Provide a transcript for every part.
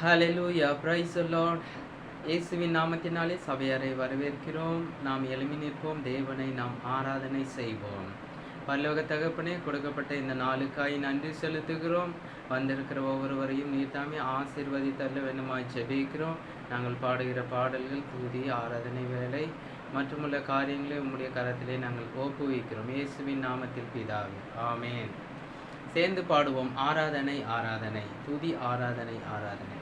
Hallelujah praise the lord இயேசுவின் நாமத்தினாலே சபையாரை வரவேற்கிறோம். நாம் எழும்பி நிற்போம், தேவனை நாம் ஆராதனை செய்வோம். பரலோக தகப்பனே, கொடுக்கப்பட்ட இந்த நாளுக்காய் நன்றி செலுத்துகிறோம். வந்திருக்கிற ஒவ்வொருவரையும் நீர் தாமே ஆசீர்வதித்தள்ள வேண்டுமாய் ஜெபிக்கிறோம். நாங்கள் பாடுகிற பாடல்கள், துதி, ஆராதனை வேலை மற்றுமுள்ள காரியங்களை உம்முடைய கரத்திலே நாங்கள் ஒப்புவிக்கிறோம். இயேசுவின் நாமத்தில் பிதாவே, ஆமென். சேர்ந்து பாடுவோம். ஆராதனை ஆராதனை, துதி ஆராதனை ஆராதனை.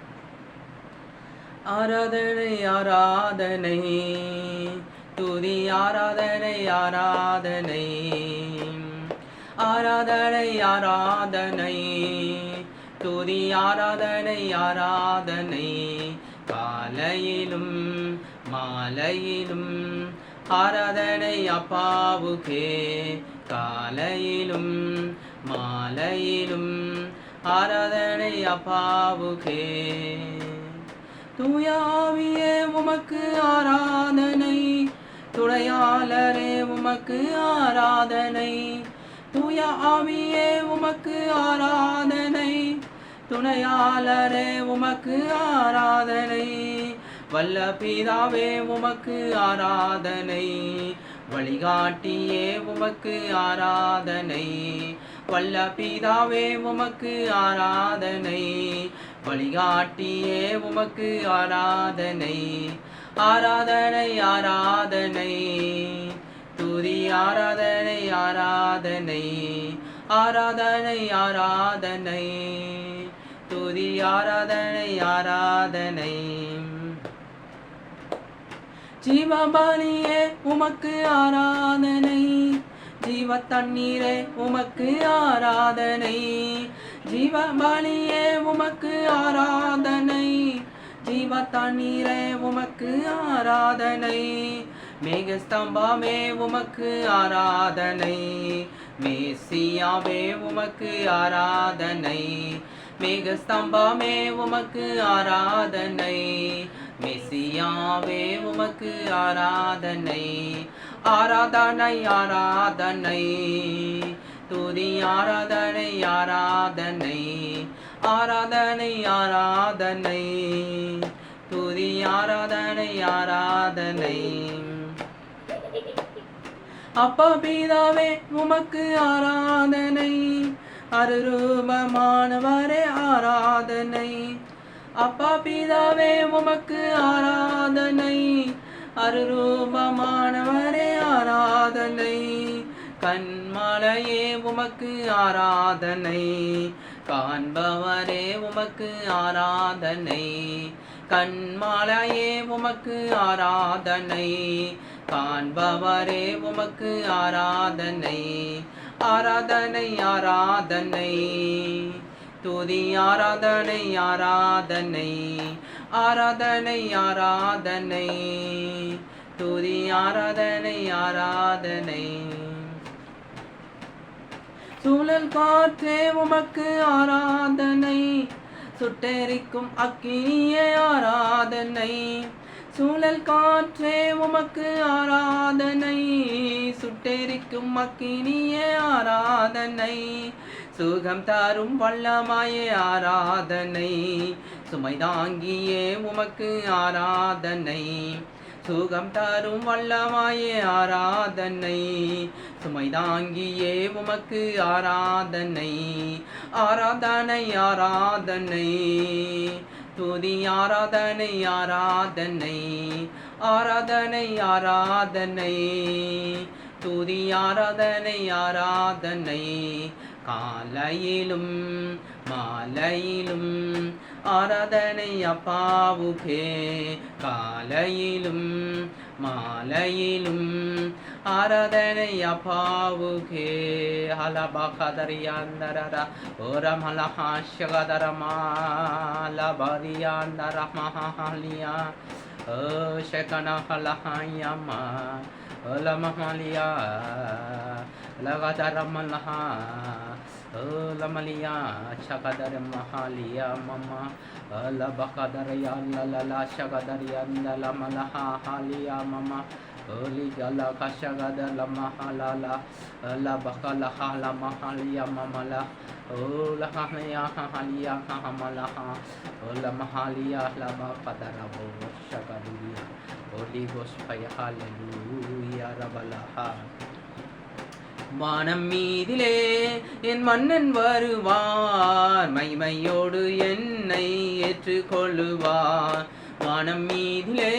ஆராதனை ஆராதனை, துதி ஆராதனை ஆராதனை. ஆராதனை ஆராதனை, துதி ஆராதனை ஆராதனை. காலையிலும் மாலையிலும் ஆராதனை அப்பாவுக்கே. காலையிலும் மாலையிலும் ஆராதனை அப்பாவுக்கே. தூய ஆவியே உமக்கு ஆராதனை, துணையாளரே உமக்கு ஆராதனை. தூய ஆவியே உமக்கு ஆராதனை, துணையாளரே உமக்கு ஆராதனை. வல்ல பிதாவே உமக்கு ஆராதனை, வழிகாட்டியே உமக்கு ஆராதனை. வல்ல பிதாவே உமக்கு ஆராதனை, வழிகாட்டியே உமக்கு ஆராதனை. ஆராதனை ஆராதனை, துதி ஆராதனை ஆராதனை. ஆராதனை ஆராதனை, துதி ஆராதனை ஆராதனை. ஜீவபலியே உமக்கு ஆராதனை, ஜீவ தண்ணீரே உமக்கு ஆராதனை. ஜீவபலியே உமக்கு ஆராதனை, ஜீவ தண்ணீரே உமக்கு ஆராதனை. மேகஸ்தம்பமே உமக்கு ஆராதனை, மேசியாவே உமக்கு ஆராதனை. மேகஸ்தம்பமே உமக்கு ஆராதனை, மெசியாவே உமக்கு ஆராதனை. ஆராதனை ஆராதனை, துதி ஆராதனை ஆராதனை. ஆராதனை ஆராதனை, துதி ஆராதனை ஆராதனை. அப்பா பிதாவே உமக்கு ஆராதனை, அருரூபமானவரே ஆராதனை. அப்பா பிதாவே உமக்கு ஆராதனை, அருரூபமானவரே ஆராதனை. கண்மலையே உமக்கு ஆராதனை, காண்பவரே உமக்கு ஆராதனை. கண்மலையே உமக்கு ஆராதனை, காண்பவரே உமக்கு ஆராதனை. ஆராதனை ஆராதனை, துதி ஆராதனை ஆராதனை. ஆராதனை ஆராதனை, துதி ஆராதனை ஆராதனை. சூழல் காற்றே உமக்கு ஆராதனை, சுட்டெரிக்கும் அக்கினியே ஆராதனை. சூழல் காற்றே உமக்கு ஆராதனை, சுட்டெரிக்கும் அக்கினியே ஆராதனை. சுகம் தரும் வல்லமாயே ஆராதனை, சுமை தாங்கியே உமக்கு ஆராதனை. சுகம் தரும் வல்லமாயே ஆராதனை, சுமை தாங்கியே உமக்கு ஆராதனை. ஆராதனை ஆராதனை, துதி ஆராதனை ஆராதனை. ஆராதனை ஆராதனை, துதி ஆராதனை ஆராதனை. காலையிலும் மாலையிலும் ஆராதனை அப்பாவுக்கே. காலையிலும் மாலையிலும் ஆராதனை அப்பாவுக்கே. ஹலபகதரியாந்தரா ஓரம் ஹலஹாஷகதரமா லபரியாந்தரமஹலியா ஓ ஷகன ஹலஹாயமா ஓலமஹலியா லகதரமலஹா ஓலமலியா ஷகதரமஹலியா மமா லபகதரியா லலலா ஷகதரியா லமலஹா ஹலியா மமா Oli gala kashagada la mahalala la bakala hala mahalia mamala la hania halia hamala la mahalia la bakadara bo shagadia Holy Ghost fire hallelujah rabalaha வானம் மீதிலே என் மன்னன் வருவார் மைமையோடு என்னை ஏற்றுக்கொள்ளுவார் வானம் மீதிலே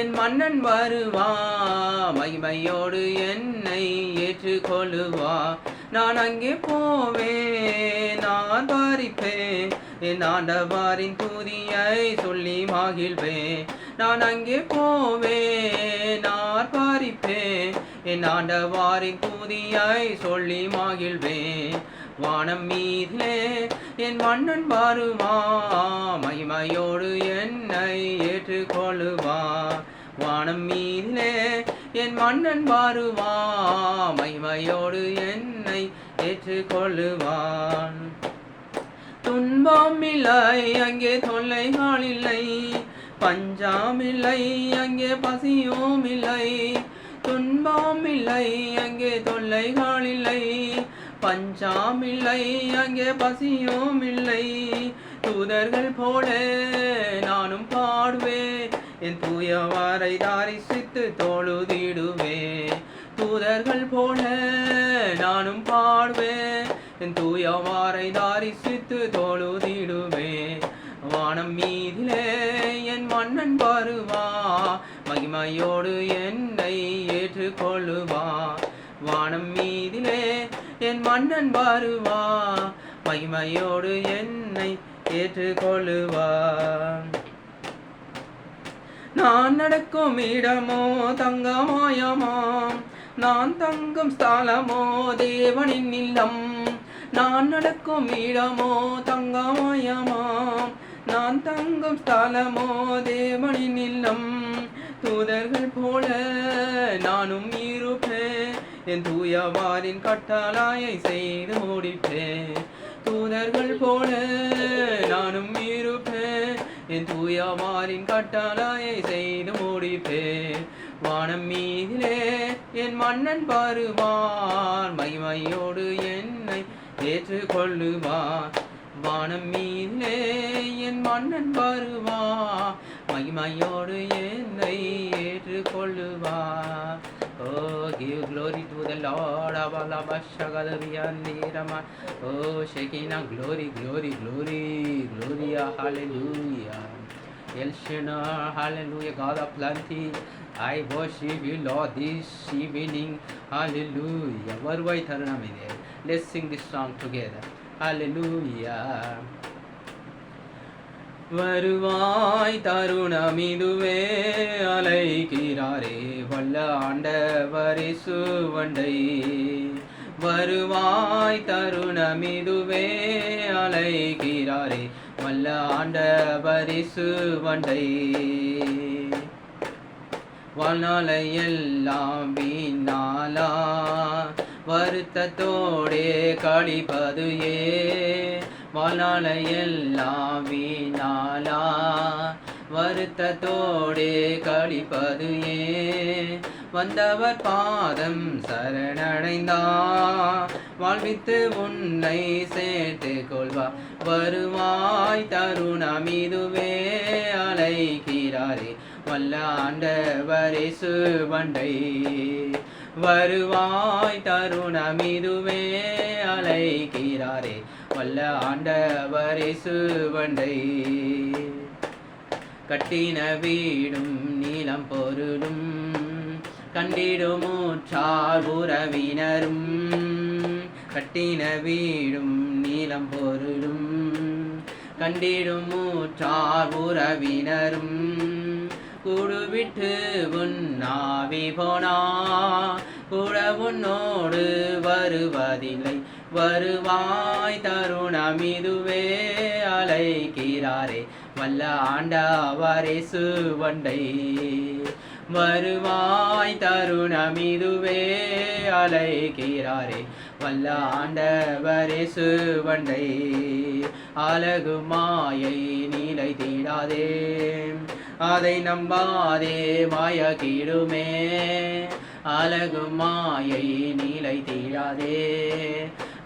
என் மன்னன் வருவார் மைமையோடு என்னை ஏற்றுக்கொள்ளுவார் நான் அங்கே போவேன் நான் பறிப்பேன் என் ஆண்டவரின் துதியை சொல்லி மகிழ்வேன் நான் அங்கே போவேன் நான் பறிப்பேன் என் ஆண்டவரின் துதியை சொல்லி மகிழ்வேன் வானம் மீதிலே என் மன்னன் வருவா மகிமையோடு என்னை ஏற்றுக்கொள்ளுவார் வானம் மீதிலே என் மன்னன் வருவா மகிமையோடு என்னை ஏற்றுக்கொள்ளுவான் துன்பம் இல்லை அங்கே தொல்லைகள் இல்லை பஞ்சம் இல்லை அங்கே பசியும் இல்லை துன்பம் இல்லை அங்கே தொல்லைகள் இல்லை பஞ்சம் இல்லை அங்கே பசியும் இல்லை தூதர்கள் போல நானும் பாடுவேன் என் தூயவரை தாரிசித்து தொழுதிடுவேன் தூதர்கள் போல நானும் பாடுவேன் என் தூயவாரை தாரிசித்து தொழுதிடுவேன் வானம் மீதிலே என் மன்னன் வருவா மகிமையோடு என்னை ஏற்றுக்கொள்ளுவா வானம் மீதிலே என் மன்னன் வருவா மகிமையோடு என்னை ஏற்றுக்கொள்ளுவா நான் நடக்கும் இடமோ தங்கமாயமாம் நான் தங்கும் ஸ்தலமோ தேவனின் இல்லம் நான் நடக்கும் இடமோ தங்கமாயமாம் நான் தங்கும் ஸ்தலமோ தேவனின் இல்லம் தூதர்கள் போல நானும் இருப்பேன் என் தூயவாரின் கட்டளையை செய்து முடிப்பேன் தூதர்கள் போல நானும் இருப்பேன் என் தூயவாரின் கட்டளையை செய்து முடிப்பேன் வானம் மீதிலே என் மன்னன் வருவார் மகிமையோடு என்னை ஏற்றுக்கொள்ளுவார் வானம் மீதிலே என் மன்னன் வருவார் மகிமையோடு என்னை ஏற்றுக்கொள்ளுவார் Oh, give glory to the Lord. Oh, Shekinah, glory, glory, glory, gloria, hallelujah. El Shaddai, hallelujah, God of plenty. I worship you, Lord, this evening. Hallelujah. Varvai Tharanamide. Let's sing this song together. Hallelujah. வருவாய் தருணமிதுவே அலைக்கிறாரே வல்ல ஆண்டவரே சுவண்டை வருவாய் தருணமிதுவே அலைக்கிறாரே வல்ல ஆண்டவரே சுவண்டை வாழ்நாளை எல்லாம் வீணாலா வருத்தத்தோடே கழிப்பது வாழ்நாளை எல்லாம் வீணாலா வருத்தத்தோடே கழிப்பது வந்தவர் பாதம் சரணடைந்தா வாழ்வித்து உன்னை சேர்த்து கொள்வா வருவாய் தருணமிதுவே அலைக்கிறாரே வல்ல ஆண்டவரே சுவண்டை வருவாய் தருணமிதுவே அலைக்கிறாரே வல்ல ஆண்டவரே சுவண்டை கட்டின வீடும் நீளம் பொருளும் கண்டிடுமூற்றார் உறவினரும் கட்டின வீடும் நீளம் பொருளும் கண்டிடுமூற்றார் உறவினரும் கூடுவிட்டு உன்னாவி போனா கூட உன்னோடு வருவதில்லை வருவாய் தருணமிதுவே அலை அழைக்கிறாரே வல்ல ஆண்டவரே சுவண்டை வருவாய் தருணமிதுவே அழைக்கிறாரே வல்ல ஆண்டவரே சுவண்டை அழகு மாயை நீலை தீடாதே அதை நம்பாதே மாயக்கிடுமே அழகு மாயை நீலை தீடாதே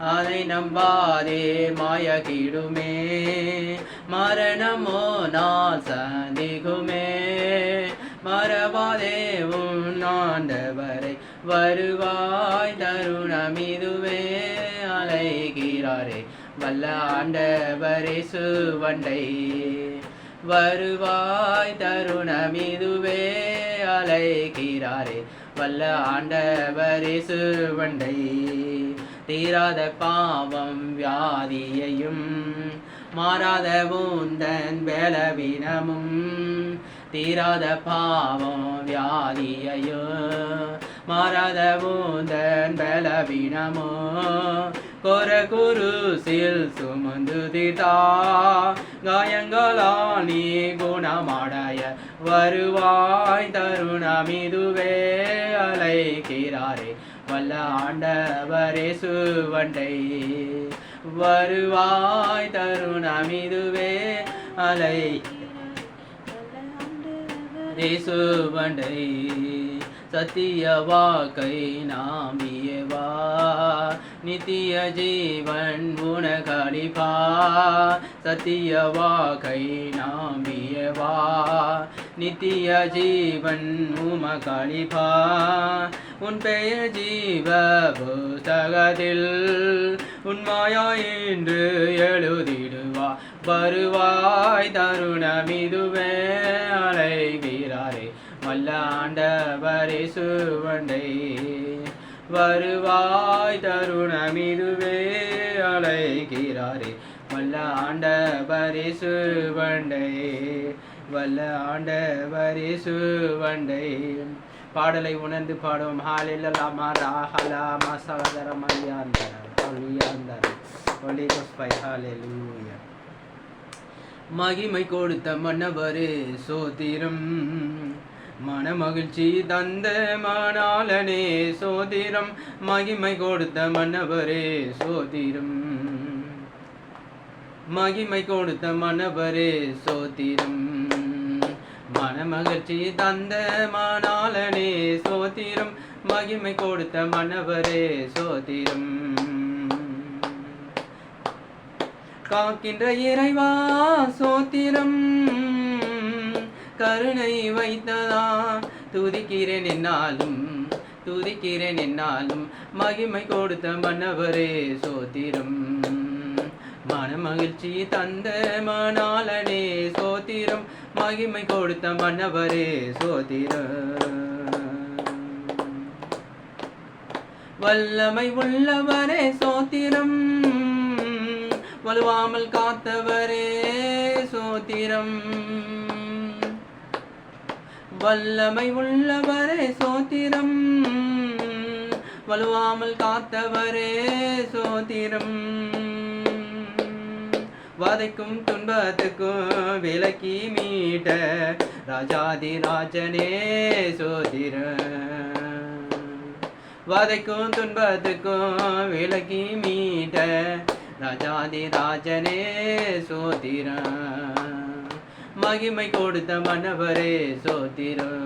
அதை நம்பாதே மாயக்கிடுமே மரணமோ நாள் சந்திக்குமே மறவாதே உன் ஆண்டவரை வருவாய் தருணமிதுவே அழைக்கிறாரே வல்ல ஆண்டவரே சுவண்டை வருவாய் தருணமிதுவே அழைக்கிறாரே வல்ல ஆண்டவரே சுவண்டை தீராத பாவம் வியாதியையும் மாறாத உந்தன் பலவீனமும் தீராத பாவம் வியாதியையோ மாறாத உந்தன் பலவீனமோ கொர குருசில் சுமந்து தீர்த்தா காயங்களால் நீ குணமடைய வருவாய் தருணமிதுவே அழைக்கிறாரே வல்ல ஆண்டவரே சுவண்டை வருவாய் தருணமிதுவே அழைக்கிறாரே சுவண்டை சத்திய வாக்கை நாமியவா நித்திய ஜீவன் உனகளிப்பா சத்திய வாக்கை நாமியவா நித்திய ஜீவன் உமகளிப்பா உன் பெயர் ஜீவ புஸ்தகத்தில் உண்மையா என்று எழுதிடுவா வருவாய் தருணமிதுவே அழைக்கிறாரே வல்ல ஆண்டவரே சுவண்டை வருவாய் தருணமிதுவே அழைக்கிறாரே வல்ல ஆண்டவரே சுவண்டை வல்ல ஆண்டவரே சுவண்டை பாடலை உணர்ந்து பாடுவோம் ஹalleluya மரஹலா மசவதர மலியாந்தர ஒலியாந்தர ஒலி கோஸ்பை ஹalleluya மகிமை கொடுத்த மன்னவரே சோதிரம் மனமகிழ்ச்சி தந்த மணாளனே சோதிரம் மகிமை கொடுத்த மன்னவரே சோதிரம் மகிமை கொடுத்த மன்னவரே சோதிரம் மனமகிழ்ச்சி தந்த மணாளனே சோதிரம் மகிமை கொடுத்த மன்னவரே சோதிரம் காக்கின்ற இறைவா சோத்திரம் கருணை வைத்ததா துதிக்கிறேன் என்னாலும் மகிமை கொடுத்த மன்னவரே சோத்திரம் மனமகிழ்ச்சி தந்த மணாளனே சோத்திரம் மகிமை கொடுத்த மன்னவரே சோத்திரம் வல்லமை உள்ளவரே சோத்திரம் வலுவாமல் காத்தவரே சோத்திரம் வல்லமை உள்ளவரே சோத்திரம் வலுவாமல் காத்தவரே சோத்திரம் வதைக்கும் துன்பத்துக்கும் விலக்கி மீட்ட ராஜாதி ராஜனே சோத்திரம் வதைக்கும் துன்பத்துக்கும் விலக்கி மீட்ட ராஜாதி ராஜனே சோத்திரம் மகிமை கொடுத்த மன்னவரே சோத்திரம்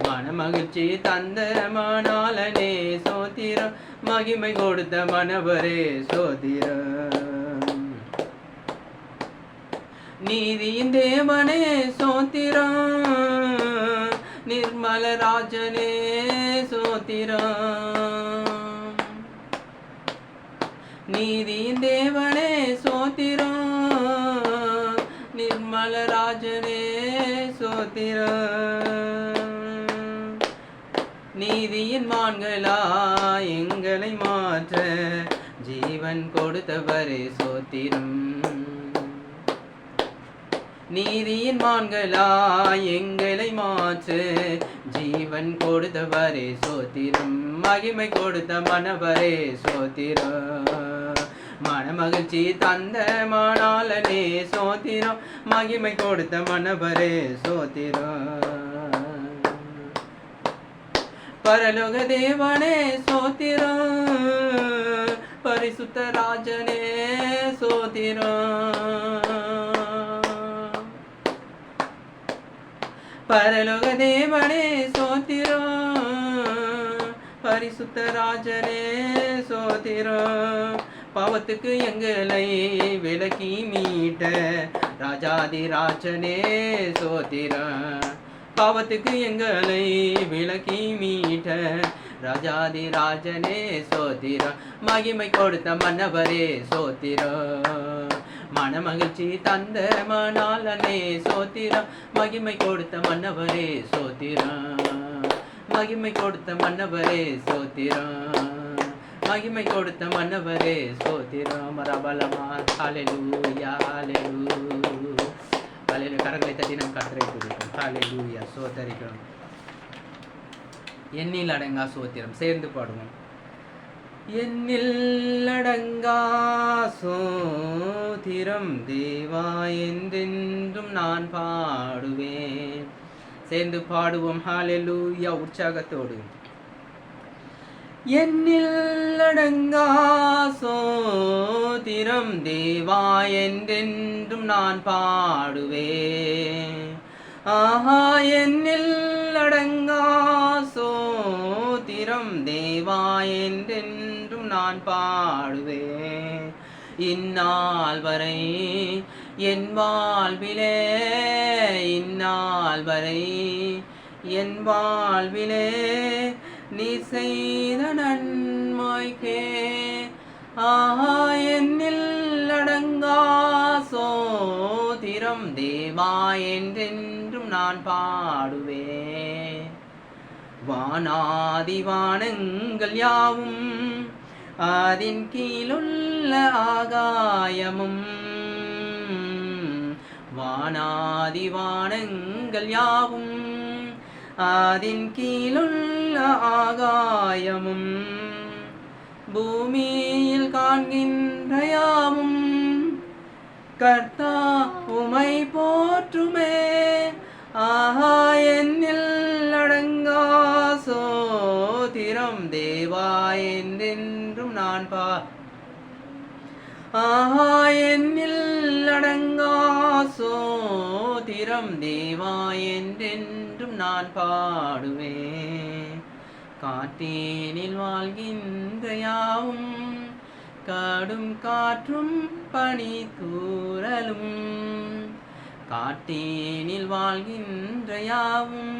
மனமகிழ்ச்சி தந்த மணாளனே சோத்திரம் மகிமை கொடுத்த மன்னவரே சோத்திரம் நீதியின் தேவனே சோத்திரம் நிர்மல ராஜனே சோத்திரம் நீதியின் தேவனே சோத்திரம் நிர்மல ராஜனே சோத்திரம் நீதியின் மான்களா எங்களை மாற்ற ஜீவன் கொடுத்தவரே சோத்திரம் நீதியின் மான்களா எங்களை மாற்று ஜீவன் கொடுத்தவரே சோத்திரம் மகிமை கொடுத்த மனவரே சோத்திரம் மனமகிழ்ச்சி தந்த மணாளனே சோத்திரம், மகிமை கொடுத்த மன்னவரே சோத்திரம். பரலோக தேவனே சோத்திரம், பரிசுத்த ராஜனே சோத்திரம். பரலோக தேவனே சோத்திரம், பரிசுத்த ராஜனே சோத்திரம். பாவத்துக்கு எங்களை விலக்கி மீட்ட ராஜாதி ராஜனே சோத்திரம். பாவத்துக்கு எங்களை விலக்கி மீட்ட ராஜாதி ராஜனே சோத்திரம். மகிமை கொடுத்த மன்னவரே சோத்திரம், மனமகிழ்ச்சி தந்த மணாளனே சோத்திரம். மகிமை கொடுத்த மன்னவரே சோத்திரம், மகிமை கொடுத்த மன்னவரே சோத்திரம், மகிமை கொடுத்த மன்னவரே சோத்திரம். ரபலமா ஹல்லேலூயா ஹல்லேலூயா ஹல்லேலூயா. கரங்களை தட்டி நம் கர்த்தரை துதிப்போம். ஹல்லேலூயா சோத்தரிக்கிறோம். எண்ணில் அடங்கா சோத்திரம் சேர்ந்து பாடுவோம். எண்ணில் அடங்கா சோத்திரம் தேவா என்றென்றும் நான் பாடுவேன். சேர்ந்து பாடுவோம் ஹல்லேலூயா உற்சாகத்தோடு. எண்ணில் அடங்கா சோத்திரம் தேவா என்றென்றும் நான் பாடுவேன். ஆஹா எண்ணில் அடங்கா சோத்திரம் தேவா என்றென்றும் நான் பாடுவேன். இந்நாள் வரை என் வாழ்விலே, இந்நாள் வரை என் வாழ்விலே நீ செய்த நன்மைக்கே. ஆஹா எண்ணில் அடங்கா சோத்திரம் தேவா என்றென்றும் நான் பாடுவேன். வானாதி வானங்கள் யாவும் அதின் கீழுள்ள ஆகாயமும், வானாதி வானங்கள் யாவும் அதின் கீழுள்ள ஆகாயமும், பூமியில் காண்கின்ற யாவும் கர்த்தா உமை போற்றுமே. ஆஹா எண்ணில் அடங்கா சோத்திரம் தேவா என்றென்றும் நான் ஆஹா எண்ணில் அடங்கா சோத்திரம் தேவா என்றென்றும் நான் பாடுவேன். காற்றேனில் வாழ்கின்ற யாவும் கடும் காற்றும் பனி தூறலும், காற்றேனில் வாழ்கின்ற யாவும்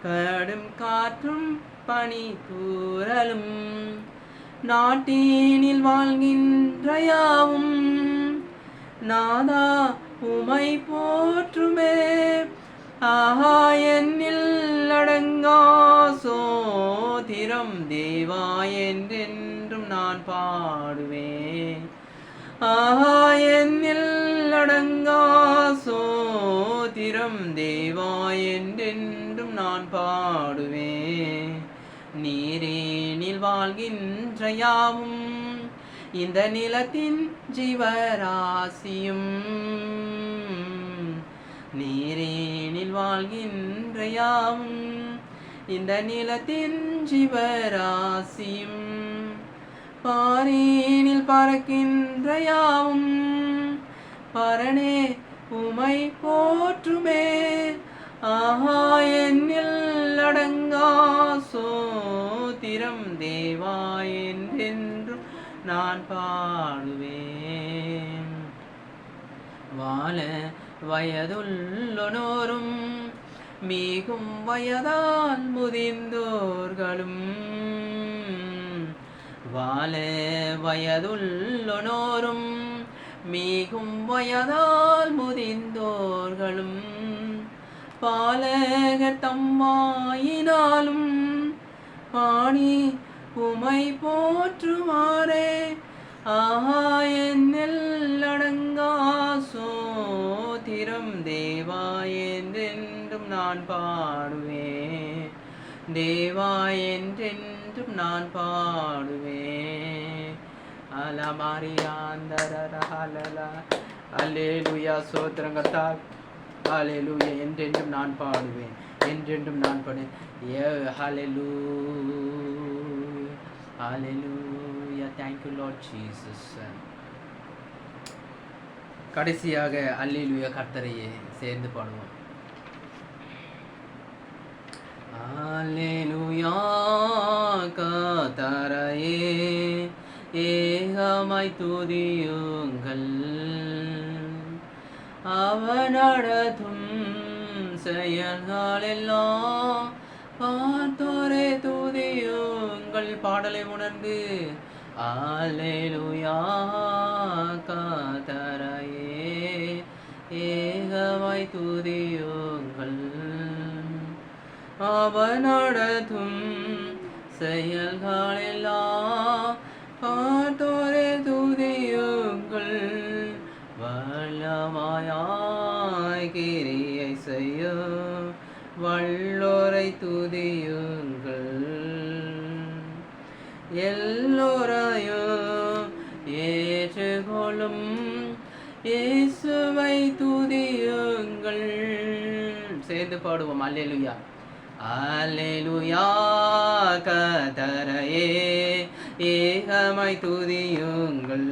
கடும் காற்றும் பனி தூறலும், நாட்டினில் வாழ்கின்ற யாவும் நாதா உமை போற்றுமே. ஆஹா எண்ணில் அடங்கா சோத்திரம் தேவா என்றென்றும் நான் பாடுவேன். ஆஹா எண்ணில் அடங்கா சோத்திரம் தேவா என்றென்றும் நான் பாடுவேன். நீரேனில் வாழ்கின்ற யாவும் இந்த நிலத்தின் ஜீவராசியும், நீரேனில் வாழ்கின்ற யாவும் இந்த நிலத்தின் ஜீவராசியும், பாரேனில் பறக்கின்ற யாவும் பரனே உமை போற்றுமே. ஆஹா எண்ணில் அடங்கா சோத்திரம் தேவா என்றென்றும் நான் பாடுவேன். வாழ வயதுள்ளோரும் மிகும் வயதால் முதிர்ந்தோர்களும், வாழ வயதுள்ளோரும் மிகும் வயதால் முதிர்ந்தோர்களும், பாலகர் தம்மாயினாலும் பாடி உமை போற்றுமாறே. ஆஹா எண்ணில் அடங்கா சோத்திரம் தேவா என்றென்றும் நான் பாடுவேன். தேவா என்றென்றும் நான் பாடுவேன். அலமாரியாந்தரஹலலா. அல்லேலூயா, சோத்திரம் கர்த்தாவே. ஹalleluya, என்றென்றும் நான் பாடுவேன், என்றென்றும் நான் பாடுவேன். ஹalleluya, ஹalleluya. Thank you Lord Jesus. கடைசியாக அல்லேலூயா கர்த்தரையே சேர்ந்து பாடுவோம். அல்லேலூயா கர்த்தரையே ஏகமாய் துதியுங்கள், அவர் நடத்தும் செயல்களெல்லாம் பார்த்தோரே துதியுங்கள். பாடலை உணர்ந்து அல்லேலூயா கர்த்தரையே ஏகமாய் துதியுங்கள், அவர் நடத்தும் செயல்களெல்லாம் பார்த்தோரே துதியுங்கள். வல்லமையாய் கிரியை செய்யும் வல்லோரை துதியுங்கள், எல்லோரையும் ஏற்றுக்கொள்ளும் இயேசுவை துதியுங்கள். சேர்ந்து பாடுவோம். அல்லேலூயா, அல்லேலூயா கர்த்தரையே ஏகமாய் துதியுங்கள்,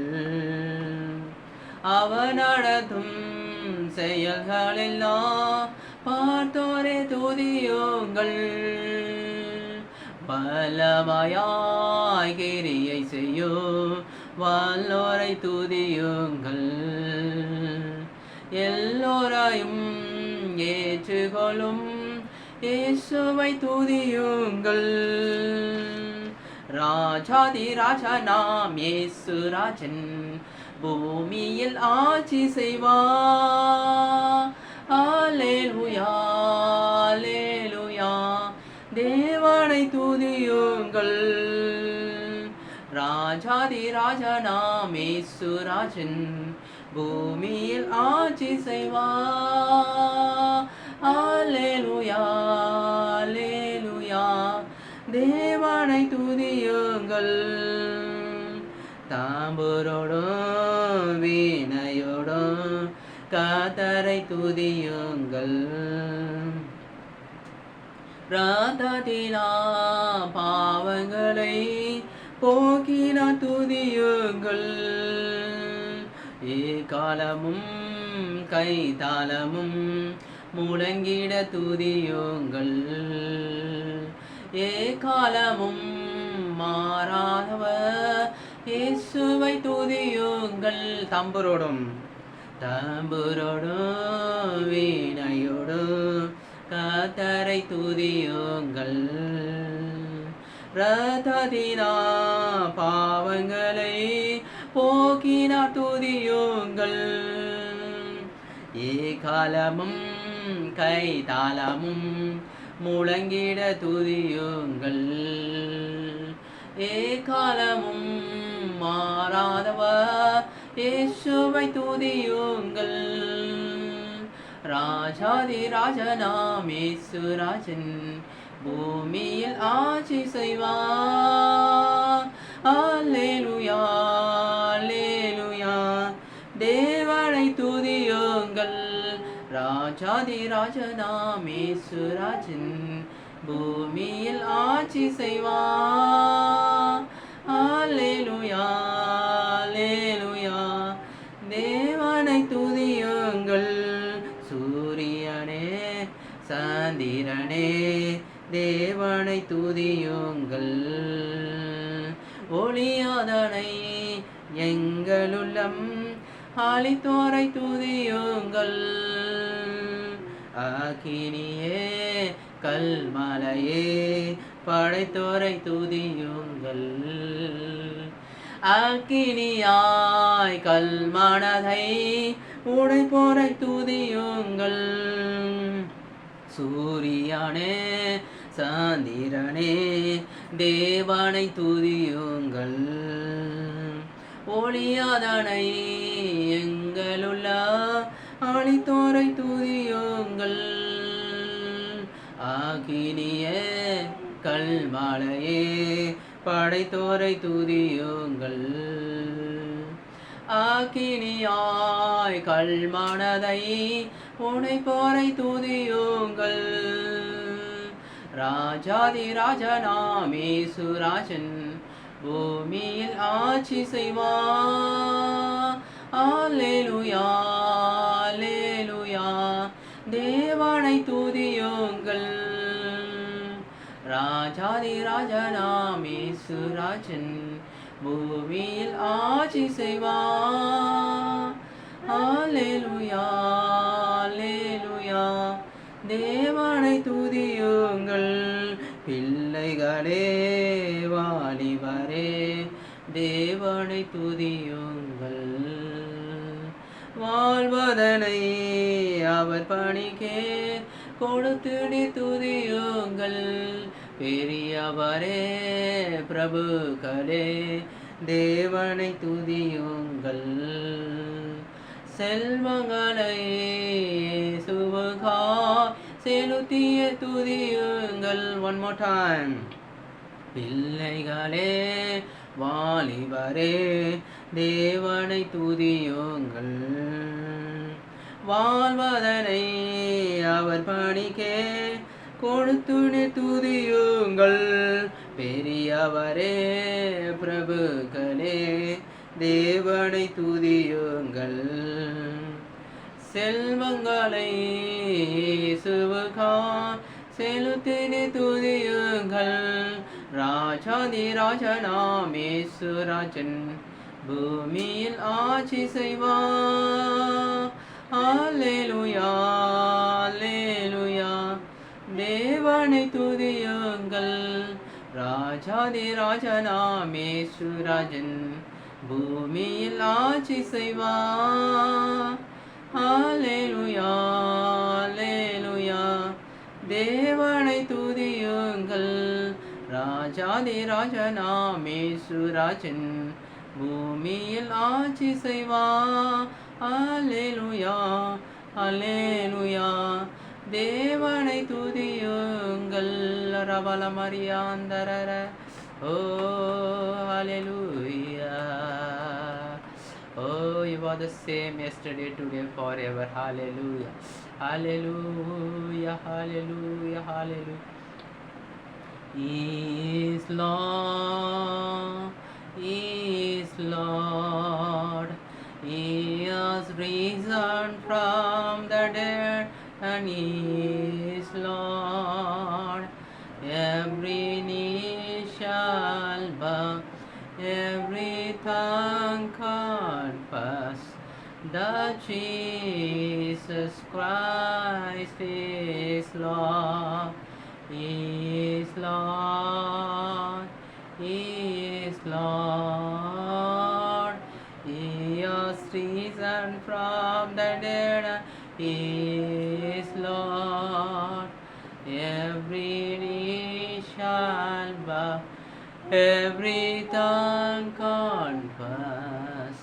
அவர் நடத்தும் செயல்களெல்லாம் பார்த்தோரே துதியுங்கள். வல்லமையாய் கிரியை செய்யும் வல்லோரை துதியுங்கள், எல்லோரையும் ஏற்றுக்கொள்ளும் இயேசுவை துதியுங்கள். ராஜாதி ராஜா நாம் இயேசு ராஜன், பூமியில் ஆட்சி செய்வார். அல்லேலூயா, அல்லேலூயா, தேவனை துதியுங்கள். ராஜாதி ராஜா நாம் இயேசு ராஜன், பூமியில் ஆட்சி செய்வார். அல்லேலூயா, அல்லேலூயா, தேவனை துதியுங்கள். தாம்பூரோடும் வீணையோடும் கர்த்தரை துதியுங்கள், ராதாதினா பாவங்களை போக்கினா துதியுங்கள். காலமும் கைதாளமும் முழங்கிட துதியுங்கள், காலமும் மாறாதவர் இயேசுவை துதியுங்கள். தம்புரோடும் வீணையோடும் கர்த்தரை துதியுங்கள், ரததினா பாவங்களை போக்கினா துதியுங்கள். காலமும் கைதாளமும் முழங்கிட துதியுங்கள், காலமும் மாறாதவர் இயேசுவை துதியுங்கள். ராஜாதி ராஜனாம் இயேசு ராஜன், பூமியில் ஆட்சி செய்வார். அல்லேலூயா, அல்லேலூயா, தேவனை துதியுங்கள். ராஜாதி ராஜனாம் இயேசு ராஜன், பூமியில் ஆட்சி செய்வார். அல்லேலூயா, அல்லேலூயா, தேவனை துதியுங்கள். சூரியனே சந்திரனே தேவனை துதியுங்கள், ஒளியாதனை எங்களுள்ளம் அளித்தோரை துதியுங்கள். அக்கினியே கல்மலையே படைத்தோரை துதியுங்கள், அக்கினியாய் கல்மனதை உடைப்போரை துதியுங்கள். சூரியனே சந்திரனே தேவனை துதியுங்கள், ஒளியாதனை எங்களுள்ள அளித்தோரை துதியுங்கள். அக்கினியே கல்மலையே படைத்தோரை துதியுங்கள், அக்கினியாய் கல்மனதை உடைப்போரை துதியுங்கள். ராஜாதி ராஜனாம் இயேசுராஜன் பூமியில் ஆட்சி செய்வார். அல்லேலூயா அல்லேலூயா தேவனை துதியுங்கள். ராஜாதி ராஜனாம் இயேசுராஜன் பூமியில் ஆட்சி செய்வார். அல்லேலூயா அல்லேலூயா தேவனை துதியுங்கள். பிள்ளைகளே வாலிபரே தேவனை துதியுங்கள். வாழ்வதனை அவர் பணிக்கே கொடுத்துடி துதியுங்கள். பெரியவரே பிரபுக்களே தேவனை துதியுங்கள். செல்வங்களை சுபகா செலுத்திய துதியுங்கள். One more time. பிள்ளைகளே வாலிபரே தேவனை துதியுங்கள். வாழ்வதனை அவர் பணிக்கே கொடுத்துணி துதியுங்கள். பெரியவரே பிரபுக்களே தேவனை துதியுங்கள். செல்வங்களை சுபகா செலுத்தினி துதியுங்கள். ராஜாதி ராஜனாம் இயேசுராஜன் பூமியில் ஆட்சி செய்வார். அல்லேலூயா அல்லேலூயா தேவனை துதியுங்கள். ராஜாதி ராஜனாம் இயேசுராஜன் பூமியில் ஆட்சி செய்வார். அல்லேலூயா அல்லேலூயா தேவனை துதியுங்கள். ராஜாதி ராஜனாம் இயேசுராஜன் பூமியில் ஆட்சி செய்வார். அல்லேலூயா அல்லேலூயா தேவனை துதியுங்கள். ரவல மரியாந்தரர ஓ அல்லேலூயா. Oh, you are the same yesterday, today, forever. Hallelujah. Hallelujah. Hallelujah. Hallelujah. Is Lord. Is Lord. He has risen from the dead, and He is Lord. Every knee shall bow, every tongue confess that Jesus Christ is Lord. He is Lord. He is Lord. He has risen from the dead. He is Lord. Every knee shall bow, every tongue confess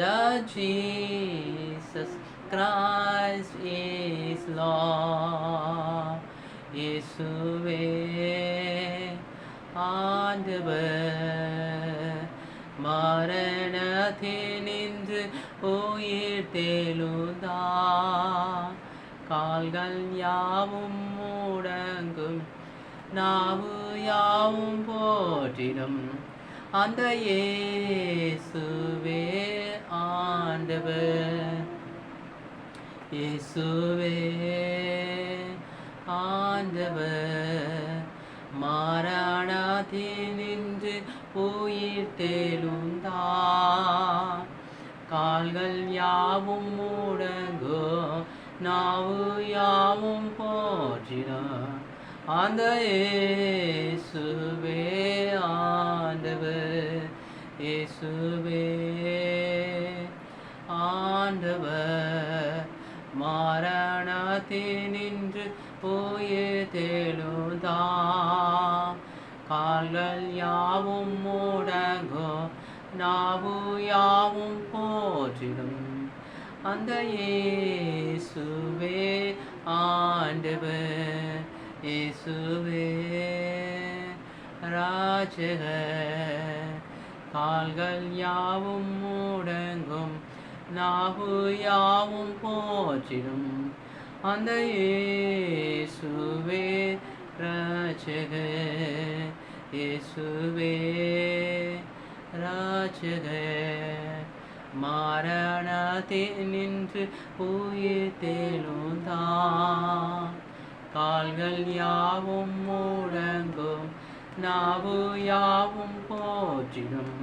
that Jesus Christ is Lord. இயேசுவே ஆண்டவர் மரணத்தினின்று உயிர் தெழுந்தார். கால்கள் யாவும் முடங்கும், நாவு யாவும் போற்றிடும் அந்த இயேசுவே ஆண்டவர். இயேசுவே ஆண்டவர் மரணத்தினின்று உயிர் தெழுந்தார். கால்கள் யாவும் முடங்கும், நாவு யாவும் போற்றிடும் அந்த இயேசுவே ஆண்டவர். இயேசுவே ஆண்டவர் மரணத்தினின்று உயிர் தெழுந்தார். கால்கள் யாவும் முடங்கும், நாவு யாவும் போற்றிடும் அந்த இயேசுவே ஆண்டவர். இயேசுவே ராஜகர் கால்கள் யாவும் முடங்கும், நாவு யாவும் போற்றிடும் அந்த இயேசுவே ரட்சகர், இயேசுவே ரட்சகர். மரணத்தில் நின்று உயிர் தெழுந்தான், கால்கள் யாவும் முடங்கும், நாவு யாவும் போற்றிடும்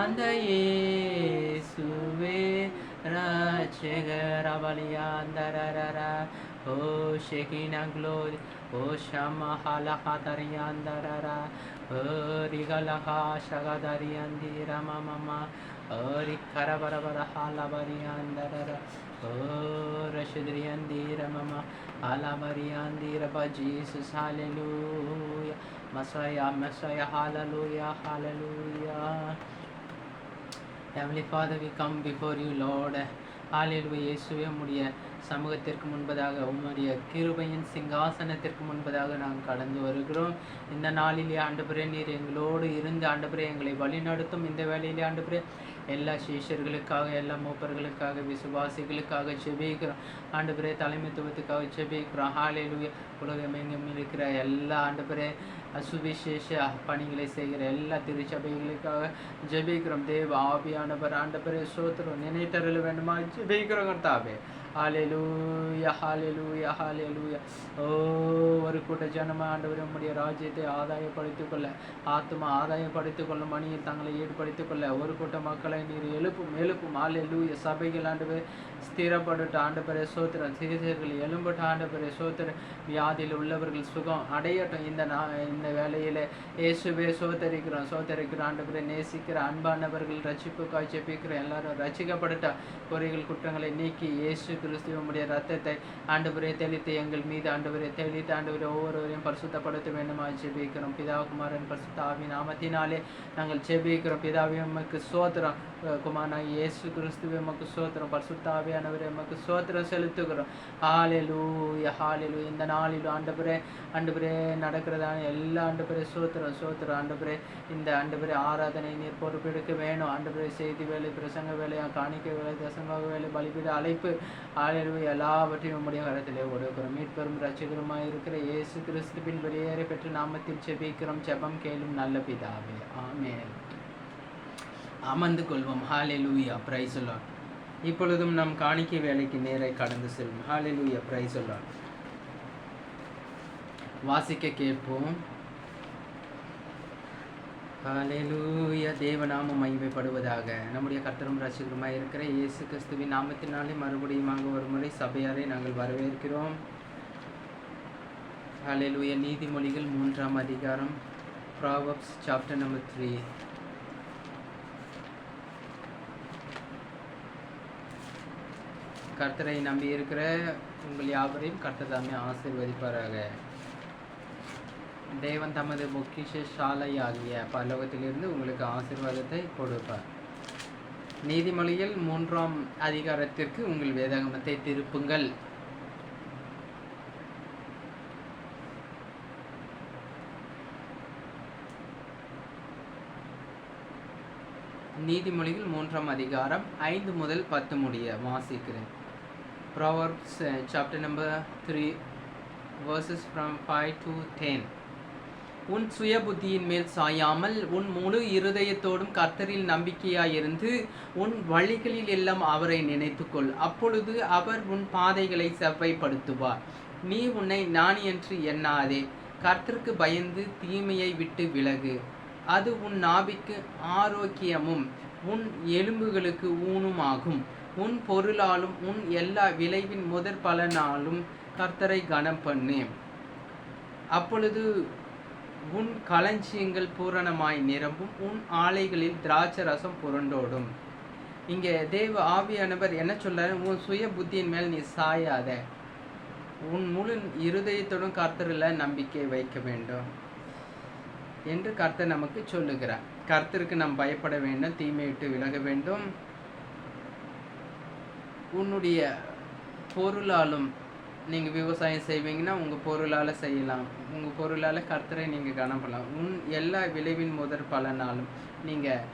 அந்த இயேசுவே ரட்சகர். அவலியாந்தரர ஓ ஷெகினா glory O ஷமஹலஹதரியாந்தரர O ரிகலஹா ஷகதரியாந்திரமம O ரிக்கரபரபர ஹலபரியாந்தரர O ரஷதிரியாந்திரமம ஹலபரியாந்திரப. Jesus hallelujah, Messiah, Messiah, hallelujah, hallelujah. Heavenly Father, we come before you, Lord. ஹalleluya. இயேசுவே, உம்முடைய சமூகத்திற்கு முன்பதாக, உம்முடைய கிருபையின் சிங்காசனத்திற்கு முன்பதாக நாங்கள் கடந்து வருகிறோம். இந்த நாளிலே ஆண்டவரே, நீர் எங்களோடு இருந்து ஆண்டவரே எங்களை வழிநடத்தும். இந்த வேளையிலே ஆண்டவரே, எல்லா சீஷர்களுக்காக, எல்லா மூப்பர்களுக்காக, விசுவாசிகளுக்காக ஜெபிக்கிறோம். ஆண்டவரே, தலைமைத்துவத்துக்காக ஜெபிக்கிறோம். ஹalleluya. உலகமெங்கும் இருக்கிற எல்லா ஆண்டவரே சுவிசேஷ பணிகளை செய்கிற எல்லா திருச்சபைகளுக்காக ஜெபிக்கிறோம். தேவ ஆவியானவர் ஆண்டவரே சோத்திரம் நினைத்தருள வேண்டுமா ஜெபிக்கிறோம் கர்த்தாவே. ஹalleluya, ஹalleluya, ஹalleluya. ஓ ஒரு கூட்ட ஜனமா ஆண்டவரே உம்முடைய ராஜ்யத்தை ஆதாயப்படுத்திக் கொள்ள, ஆத்மா ஆதாயப்படுத்திக் கொள்ளும் பணியில் தங்களை ஈடுபடுத்திக் கொள்ள ஒரு கூட்ட மக்களை நீர் எழுப்பும். ஹalleluya. சபைகள் ஆண்டவரே ஸ்திரப்பட்டு ஆண்டவரே சோத்திரம், சீசர்கள் எழும்பட்டு ஆண்டவரே சோத்திரம், வியாதியில் உள்ளவர்கள் சுகம் அடையட்டும். இந்த வேளையில இயேசுவே சோத்தரிக்கிறோம் ஆண்டவரே. நேசிக்கிற அன்பானவர்கள் ரட்சிப்புக்காய் ஜெபிக்கிற எல்லாரும் ரட்சிக்கப்படட்ட, குறைகள் குற்றங்களை நீக்கி இயேசு கிறிஸ்துவனுடைய ரத்தத்தை ஆண்டவரே தெளித்து எங்கள் மீது ஆண்டவரே தெளித்து ஆண்டவரே ஒவ்வொருவரையும் பரிசுத்தப்படுத்த வேண்டுமா ஜெபிக்கிறோம். பிதாகுமாரன் பரிசுத்த ஆவி நாமத்தினாலே நாங்கள் ஜெபிக்கிறோம். பிதாவே உமக்கு சோத்திரம், குமாரனாகிய இயேசு கிறிஸ்துவே உமக்கு சோத்திரம், பரிசுத்த ஆவியானவரே உமக்கு சோத்திரம் செலுத்துகிறோம். ஹalleluya, ஹalleluya. இந்த நாளில் ஆண்டவரே நடக்கிறதான எல்லா ஆண்டவரே சோத்திரம் ஆண்டவரே. இந்த ஆண்டவரே ஆராதனை நீர் பொறுப்பெடுக்க வேணும் ஆண்டவரே. செய்தி வேலை, பிரசங்க வேலை, காணிக்கை வேலை, தசமாக வேலை, பலிபீட அழைப்பு ஹalleluya எல்லாவற்றையும் உம்முடைய கரத்திலே கொடுக்கிறோம். மீட்பெரும் ரட்சகருமாய் இருக்கிற இயேசு கிறிஸ்துவின் வெளியேற பெற்ற நாமத்தில் ஜெபிக்கிறோம். ஜெபம் கேளும் நல்ல பிதாவே, ஆமென். அமர்ந்து கொள்வோம். ஹalleluya, பிரைஸ் தி லார்ட். இப்பொழுதும் நம் காணிக்கை வேலைக்கு நேரே கடந்து செல்வோம். ஹalleluya, பிரைஸ் தி லார்ட். வாசிக்க கேட்போம். ஹalleluya. தேவநாமம் மகிமைப்படுவதாக. நம்முடைய கர்த்தரும் ரட்சகருமாய் இருக்கிற இயேசு கிறிஸ்துவின் நாமத்தினாலே மறுபடியும் ஒரு முறை சபையாரை நாங்கள் வரவேற்கிறோம். ஹalleluya. நீதிமொழிகள் 3ஆம் அதிகாரம், Proverbs chapter number 3. கர்த்தரை நம்பி இருக்கிற உங்கள் யாவரையும் கர்த்தர் தாமே ஆசீர்வதிப்பாராக. தேவன் தமது பொக்கிஷ சாலையாகிய பரலோகத்திலிருந்து உங்களுக்கு ஆசீர்வாதத்தை கொடுப்பார். நீதிமொழிகள் 3ஆம் அதிகாரத்திற்கு உங்கள் வேதாகமத்தை திருப்புங்கள். நீதிமொழிகள் 3ஆம் அதிகாரம் 5 முதல் 10 முடிய வாசிக்கிறேன். Proverbs chapter number 3 verses from 5 to 10. உன் சுய புத்தியின் மேல் சாயாமல் உன் முழு இருதயத்தோடும் கர்த்தரில் நம்பிக்கையாயிருந்து உன் வழிகளில் எல்லாம் அவரை நினைத்துக்கொள். அப்பொழுது அவர் உன் பாதைகளை செவ்வைப்படுத்துவார். நீ உன்னை ஞானி என்று எண்ணாதே. கர்த்தருக்கு பயந்து தீமையை விட்டு விலகு. அது உன் நாபிக்கு ஆரோக்கியமும் உன் எலும்புகளுக்கு ஊனுமாகும். உன் பொருளாலும் உன் எல்லா விளைவின் முதற் பலனாலும் கர்த்தரை கனம் பண்ணு. அப்பொழுது உன் களஞ்சியங்கள் பூரணமாய் நிரம்பும், உன் ஆலைகளில் திராட்சை ரசம் புரண்டோடும். இங்கே தேவ ஆவியானவர் என்ன சொல்றாரு? உன் சுய புத்தியின் மேல் நீ சாயாத, உன் முழு இருதயத்துடன் கர்த்தரில் நம்பிக்கை வைக்க வேண்டும் என்று கர்த்தர் நமக்கு சொல்லுகிறார். கர்த்தருக்கு நாம் பயப்பட வேண்டும், தீமை விட்டு விலக வேண்டும். உன்னுடைய பொருளாலும் நீங்கள் விவசாயம் செய்வீங்கன்னா உங்கள் பொருளால் செய்யலாம். உங்கள் பொருளால் கர்த்தரை நீங்கள் கனம் பண்ணலாம். உன் எல்லா விளைவின் முதற் பலனாலும் நீங்கள்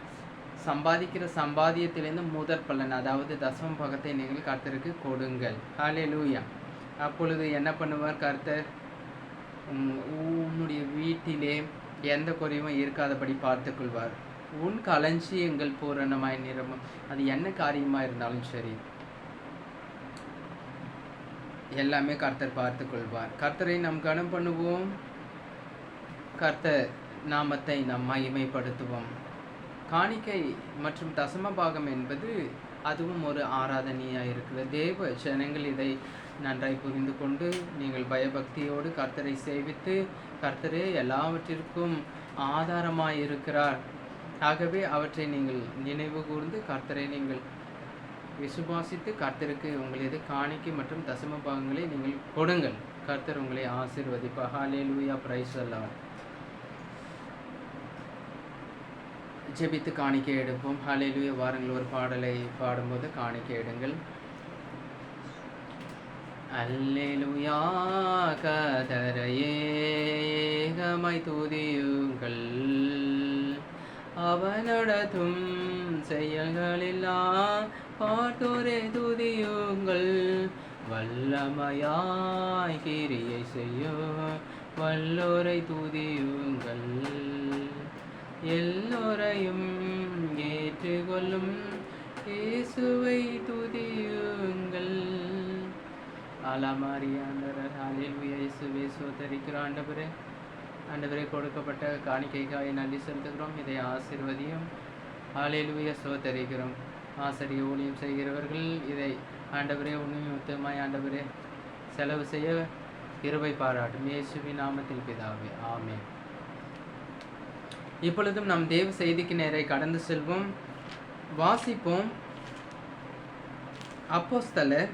சம்பாதிக்கிற சம்பாதியத்திலிருந்து முதற் பலன், அதாவது தசம பாகத்தை நீங்கள் கர்த்தருக்கு கொடுங்கள். ஹல்லேலூயா. அப்பொழுது என்ன பண்ணுவார் கர்த்தர்? உன்னுடைய வீட்டிலே எந்த குறைவும் இருக்காதபடி பார்த்து கொள்வார். உன் களஞ்சியங்கள் பூரணமாய் நிரம்பும். அது என்ன காரியமாக இருந்தாலும் சரி, எல்லாமே கர்த்தர் பார்த்து கொள்வார். கர்த்தரை நாம் கனம் பண்ணுவோம், கர்த்தர் நாமத்தை நாம் மகிமைப்படுத்துவோம். காணிக்கை மற்றும் தசம பாகம் என்பது அதுவும் ஒரு ஆராதனையாக இருக்கிறது. தேவ ஜனங்கள் இதை நன்றாய் புரிந்து கொண்டு நீங்கள் பயபக்தியோடு கர்த்தரை சேவித்து, கர்த்தரே எல்லாவற்றிற்கும் ஆதாரமாய் இருக்கிறார், ஆகவே அவற்றை நீங்கள் நினைவு கூர்ந்து கர்த்தரை நீங்கள் விசுவாசித்து கர்த்தருக்கு உங்களது காணிக்கை மற்றும் தசம பாகங்களை நீங்கள் கொடுங்கள். கர்த்தர் உங்களை ஆசீர்வதிப்பார். ஹல்லேலூயா. Praise the lord. ஜெபித்து காணிக்கை எடுப்போம். ஹல்லேலூயா. வாருங்கள், ஒரு பாடலை பாடும்போது காணிக்கை எடுங்கள். அல்லேலூயா. கர்த்தரையே ஏகமாய் துதியுங்கள், அவர் நடத்தும் செயல்களெல்லாம் பார்த்தோரே துதியுங்கள். வல்லமையாய் கிரியை செய்யும் வல்லோரை துதியுங்கள், எல்லோரையும் ஏற்றுக்கொள்ளும் இயேசுவை துதியுங்கள். ஆலாமாரியாண்டவர். ஹல்லேலூயா. இயேசுவே சோதரிக்கிறோம். ஆண்டவரே கொடுக்கப்பட்ட காணிக்கைக்காய் நன்றி செலுத்துகிறோம். இதை ஆசீர்வதியும். ஹல்லேலூயா. சோதரிக்கிறோம். ஆசிரிய ஊழியம் செய்கிறவர்கள் இதை ஆண்டவரே உண்மையும் உத்தமாய் ஆண்டவரே செலவு செய்ய கிருபை பாராட்டும். இயேசுவின் நாமத்தில் பிதாவே, ஆமென். இப்பொழுதும் நாம் தேவ செய்திக்கு நேரே கடந்து செல்வோம். வாசிப்போம். அப்போஸ்தலர்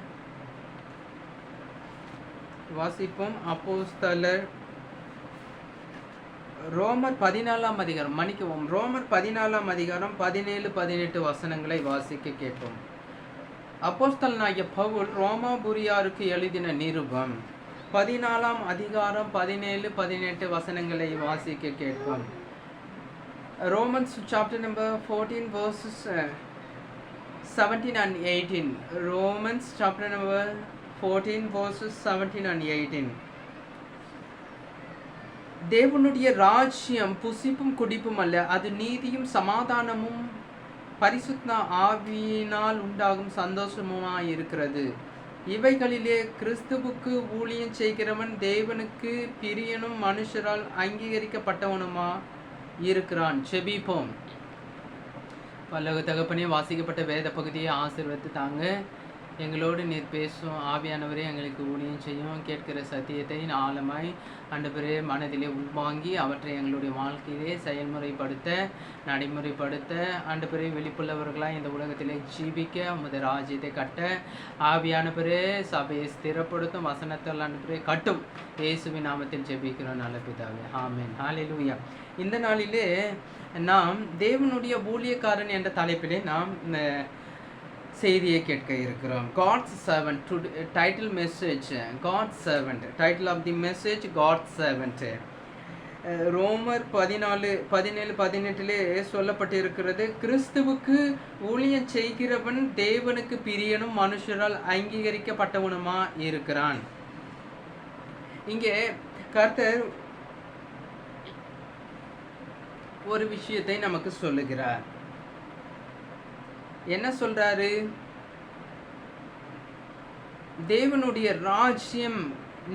ரோமர் 14ஆம் அதிகாரம், மன்னிக்கவும், ரோமர் 14ஆம் அதிகாரம் 17-18 வசனங்களை வாசிக்க கேட்போம். அப்போஸ்தலனாகிய பவுல் ரோமாபுரியாருக்கு எழுதின நிருபம் 14ஆம் அதிகாரம் 17-18 வசனங்களை வாசிக்க கேட்போம். Romans chapter number 14 verses 17 and 18. Romans chapter number 14 verses 17 and 18. தேவனுடைய ராஜ்யம் புசிப்பும் குடிப்பும் அல்ல, அது நீதியும் சமாதானமும் பரிசுத்த ஆவியினால் உண்டாகும் சந்தோஷமுமாய் இருக்கிறது. இவைகளிலே கிறிஸ்துவுக்கு ஊழியம் செய்கிறவன் தேவனுக்கு பிரியனும் மனுஷரால் அங்கீகரிக்கப்பட்டவனுமா இருக்கிறான். செபிப்போம். பல்லவ தகப்பனே, வாசிக்கப்பட்ட வேத பகுதியை ஆசீர்வதித்து தாங்க. எங்களோடு நீர் பேசும் ஆவியானவரே எங்களுக்கு ஊழியம் செய்யும். கேட்கிற சத்தியத்தை ஆழமாய் ஆண்டவரே மனதிலே உள்வாங்கி அவற்றை எங்களுடைய வாழ்க்கையிலே செயல்முறைப்படுத்த, நடைமுறைப்படுத்த, ஆண்டவரே வெளிப்புள்ளவர்களாக இந்த உலகத்திலே ஜீவிக்க, உமது ராஜ்யத்தை கட்ட ஆவியானவரே சபையை ஸ்திரப்படுத்தும், வசனத்தால் ஆண்டவரே கட்டும். இயேசுவின் நாமத்தில் ஜெபிக்கிறோம் நல்ல பிதாவே, ஆமென். ஹல்லேலூயா. இந்த நாளிலே நாம் தேவனுடைய ஊழியக்காரன் என்ற தலைப்பிலே நாம் செய்தியை கேட்க இருக்கிறோம். God's servant. Title message God's servant. Title of the message God's servant. ரோமர் 14-17 சொல்லப்பட்டிருக்கிறது, கிறிஸ்துவுக்கு ஊழியம் செய்கிறவன் தேவனுக்கு பிரியனும் மனுஷரால் அங்கீகரிக்கப்பட்டவனுமா இருக்கிறான். இங்கே கர்த்தர் ஒரு விஷயத்தை நமக்கு சொல்லுகிறார். என்ன சொல்றாரு? தேவனுடைய ராஜ்யம்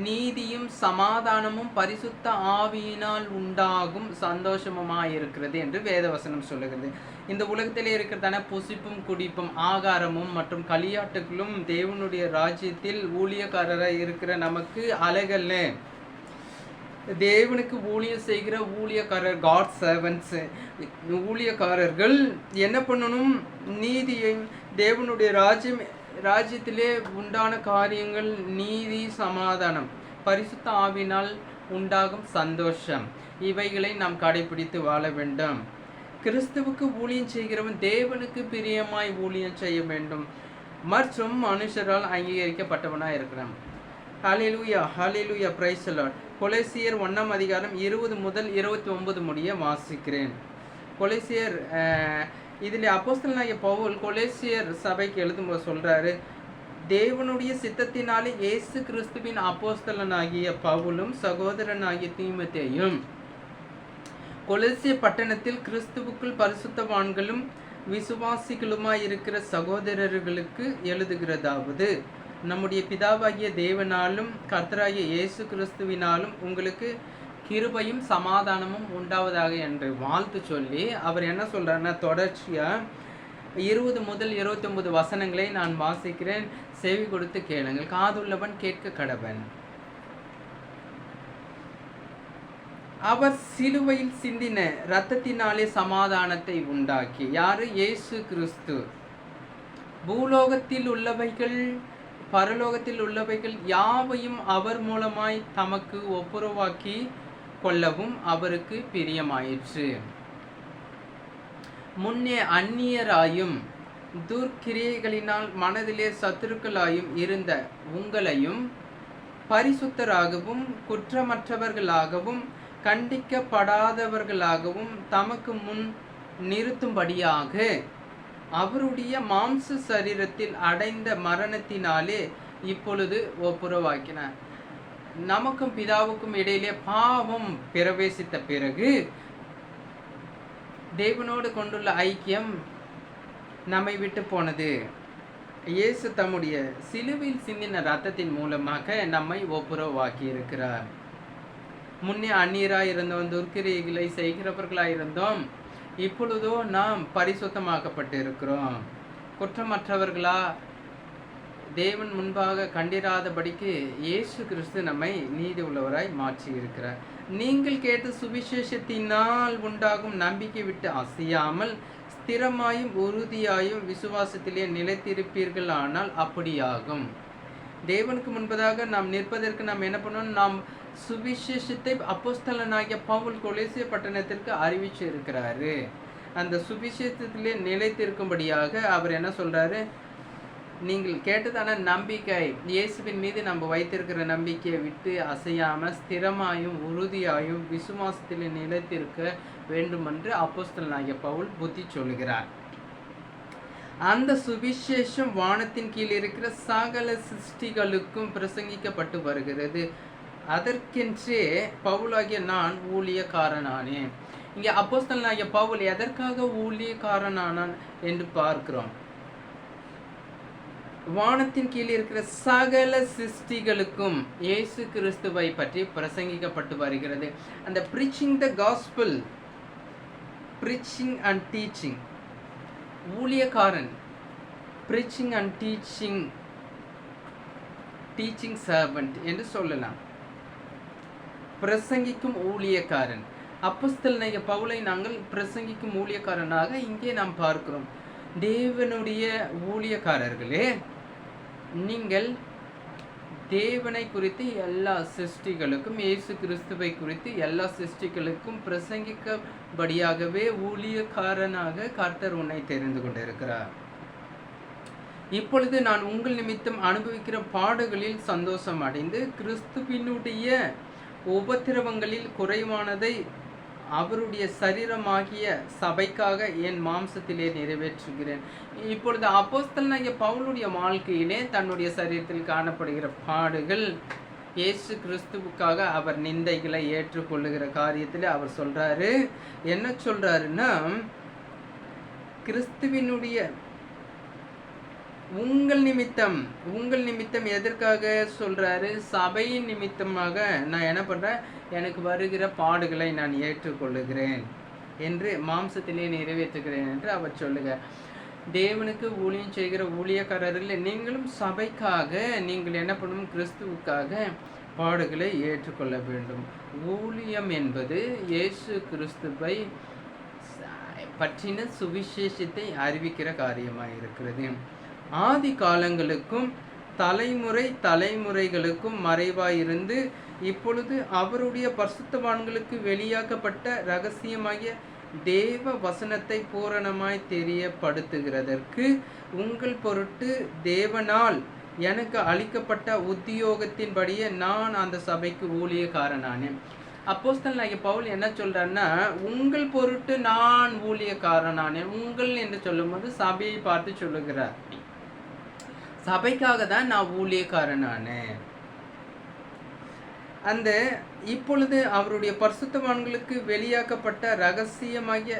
நீதியும் சமாதானமும் பரிசுத்த ஆவியினால் உண்டாகும் சந்தோஷமுமாயிருக்கிறது என்று வேதவசனம் சொல்லுகிறது. இந்த உலகத்திலே இருக்கிறதான புசிப்பும் குடிப்பும் ஆகாரமும் மற்றும் களியாட்டுகளும் தேவனுடைய ராஜ்யத்தில் ஊழியக்காரராக இருக்கிற நமக்கு அழகல்ல. தேவனுக்கு ஊழியம் செய்கிற ஊழியக்காரர், காட் சர்வன்ட்ஸ், ஊழியக்காரர்கள் என்ன பண்ணணும்? நீதியை, தேவனுடைய ராஜ்யத்திலே உண்டான காரியங்கள் நீதி, சமாதானம், பரிசுத்த ஆவியினால் உண்டாகும் சந்தோஷம், இவைகளை நாம் கடைபிடித்து வாழ வேண்டும். கிறிஸ்துவுக்கு ஊழியம் செய்கிறவன் தேவனுக்கு பிரியமாய் ஊழியம் செய்ய வேண்டும் மற்றும் மனுஷரால் அங்கீகரிக்கப்பட்டவனாக இருக்கிறான். Hallelujah. Hallelujah. Praise the lord. கொலோசியர் 1ஆம் அதிகாரம் 20 முதல் 29 முடிய வாசிக்கிறேன். கொலோசியர் இதில் அப்போஸ்தலனாகிய பவுல் கொலேசியர் சபைக்கு எழுதும்போது சொல்றாரு, தேவனுடைய சித்தத்தினாலே இயேசு கிறிஸ்துவின் அப்போஸ்தலனாகிய பவுலும் சகோதரனாகிய தீமோத்தேயும் கொலோசிய பட்டணத்தில் கிறிஸ்துவுக்குள் பரிசுத்தவான்களும் விசுவாசிகளுமாய் இருக்கிற சகோதரர்களுக்கு எழுதுகிறதாவது, நம்முடைய பிதாவாகிய தேவனாலும் கர்த்தராகிய இயேசு கிறிஸ்துவினாலும் உங்களுக்கு கிருபையும் சமாதானமும் உண்டாவதாக என்று வாழ்த்து சொல்லி அவர் என்ன சொல்றாருன்னா, தொடர்ச்சியா 20 முதல் 29 வசனங்களை நான் வாசிக்கிறேன், செவி கொடுத்து கேளுங்கள். காதுள்ளவன் கேட்க கடவன். அவர் சிலுவையில் சிந்தின இரத்தத்தினாலே சமாதானத்தை உண்டாக்கி, யாரு? இயேசு கிறிஸ்து. பூலோகத்தில் உள்ளவைகள் பரலோகத்தில் உள்ளவைகள் யாவையும் அவர் மூலமாய் தமக்கு ஒப்புரவாக்கி கொள்ளவும் அவருக்கு பிரியமாயிற்று. முன்னே அந்நியராயும் துர்க்கிரியைகளினால் மனதிலே சத்துருக்களாயும் இருந்த உங்களையும் பரிசுத்தராகவும் குற்றமற்றவர்களாகவும் கண்டிக்கப்படாதவர்களாகவும் தமக்கு முன் நிறுத்தும்படியாக அவருடைய மாம்ச சரீரத்தில் அடைந்த மரணத்தினாலே இப்பொழுது ஒப்புரவாக்கினார். நமக்கும் பிதாவுக்கும் இடையிலே பாவம் பிரவேசித்த பிறகு தேவனோடு கொண்டுள்ள ஐக்கியம் நம்மை விட்டு போனது. இயேசு தம்முடைய சிலுவையில் சிந்தின இரத்தத்தின் மூலமாக நம்மை ஒப்புரவாக்கி இருக்கிறார். முன்னே அந்நியராய் இருந்தோம், துர்க்கிரியைகளை செய்கிறவர்களாய் இருந்தோம். இப்பொழுதோ நாம் பரிசுத்தமாக்கப்பட்டு இருக்கிறோம். குற்றமற்றவர்களா தேவன் முன்பாக கண்டிராதபடிக்கு இயேசு கிறிஸ்து நம்மை நீதி உள்ளவராய் மாற்றி இருக்கிறார். நீங்கள் கேட்ட சுவிசேஷத்தினால் உண்டாகும் நம்பிக்கை விட்டு அசையாமல் ஸ்திரமாயும் உறுதியாயும் விசுவாசத்திலே நிலைத்திருப்பீர்கள். ஆனால் அப்படியாகும். தேவனுக்கு முன்பதாக நாம் நிற்பதற்கு நாம் என்ன பண்ணணும்? நாம் சுவிசேஷத்தை அப்போஸ்தலனாகிய பவுல் கொலேசிய பட்டணத்திற்கு அறிவிச்சு இருக்கிறாரு. அந்த சுவிசேஷத்திலே நிலைத்திருக்கும்படியாக அவர் என்ன சொல்றாரு? நீங்கள் கேட்டதான நம்பிக்கை, இயேசுவின் மீது நம்ம வைத்திருக்கிற நம்பிக்கையை விட்டு அசையாம ஸ்திரமாயும் உறுதியாயும் விசுவாசத்திலே நிலைத்திருக்க வேண்டும் என்று அப்போஸ்தலனாகிய பவுல் புத்தி சொல்லுகிறார். அந்த சுவிசேஷம் வானத்தின் கீழ் இருக்கிற சகல சிருஷ்டிகளுக்கும் பிரசங்கிக்கப்பட்டு வருகிறது. அதற்கென்றே பவுலாகிய நான் ஊழியக்காரனானேன். இங்கே அப்போஸ்தலனாகிய பவுல் எதற்காக ஊழியக்காரனானான் என்று பார்க்கிறோம். வானத்தின் கீழ் இருக்கிற சகல சிருஷ்டிகளுக்கும் இயேசு கிறிஸ்துவை பற்றி பிரசங்கிக்கப்பட்டு வருகிறது. அந்த preaching the gospel, preaching and teaching, ஊழியக்காரன், preaching and teaching servant என்று சொல்லலாம். பிரசங்கிக்கும் ஊழியக்காரன். அப்போஸ்தலனாகிய பவுலை நாங்கள் பிரசங்கிக்கும் ஊழியக்காரனாக இங்கே நாம் பார்க்கிறோம். தேவனுடைய ஊழியக்காரர்களே, நீங்கள் தேவனை குறித்து எல்லா சிருஷ்டிகளுக்கும், இயேசு கிறிஸ்துவை குறித்து எல்லா சிருஷ்டிகளுக்கும் பிரசங்கிக்கபடியாகவே ஊழியக்காரனாக கர்த்தர் உன்னை தெரிந்து கொண்டிருக்கிறார். இப்பொழுது நான் உங்கள் நிமித்தம் அனுபவிக்கிற பாடுகளில் சந்தோஷம் அடைந்து கிறிஸ்துவினுடைய உபத்திரவங்களில் குறைவானதை அவருடைய சரீரமாகிய சபைக்காக என் மாம்சத்திலே நிறைவேற்றுகிறேன். இப்பொழுது அப்போஸ்தலனாகிய பவுலுடைய வாழ்க்கையிலே தன்னுடைய சரீரத்தில் காணப்படுகிற பாடுகள், இயேசு கிறிஸ்துவுக்காக அவர் நிந்தைகளை ஏற்றுக்கொள்ளுகிற காரியத்தில் அவர் சொல்றாரு. என்ன சொல்றாருன்னா, கிறிஸ்துவினுடைய உங்கள் நிமித்தம் எதற்காக சொல்றாரு? சபையின் நிமித்தமாக நான் என்ன பண்றேன்? எனக்கு வருகிற பாடுகளை நான் ஏற்றுக்கொள்ளுகிறேன் என்று மாம்சத்திலே நிறைவேற்றுகிறேன் என்று அவர் சொல்லுங்க. தேவனுக்கு ஊழியம் செய்கிற ஊழியக்காரர்கள் நீங்களும் சபைக்காக நீங்கள் என்ன பண்ணணும்? கிறிஸ்துவுக்காக பாடுகளை ஏற்றுக்கொள்ள வேண்டும். ஊழியம் என்பது இயேசு கிறிஸ்துவை பற்றின சுவிசேஷத்தை அறிவிக்கிற காரியமாக இருக்கிறது. ஆதி காலங்களுக்கும் தலைமுறைகளுக்கும் மறைவாயிருந்து இப்பொழுது அவருடைய பரிசுத்தவான்களுக்கு வெளியாக்கப்பட்ட இரகசியமாகிய தேவ வசனத்தை பூரணமாய் தெரியப்படுத்துகிறதற்கு உங்கள் பொருட்டு தேவனால் எனக்கு அளிக்கப்பட்ட உத்தியோகத்தின்படியே நான் அந்த சபைக்கு ஊழியக்காரனானேன். அப்போஸ்தலனாகிய பவுல் என்ன சொல்றாருன்னா, உங்கள் பொருட்டு நான் ஊழியக்காரனானேன். உங்கள் என்று சொல்லும்போது சபையை பார்த்து சொல்லுகிறார். சபைக்காக தான் நான் ஊழியக்காரனானேன். அந்த இப்பொழுது அவருடைய பரிசுத்தவான்களுக்கு வெளியாக்கப்பட்ட ரகசியமாகிய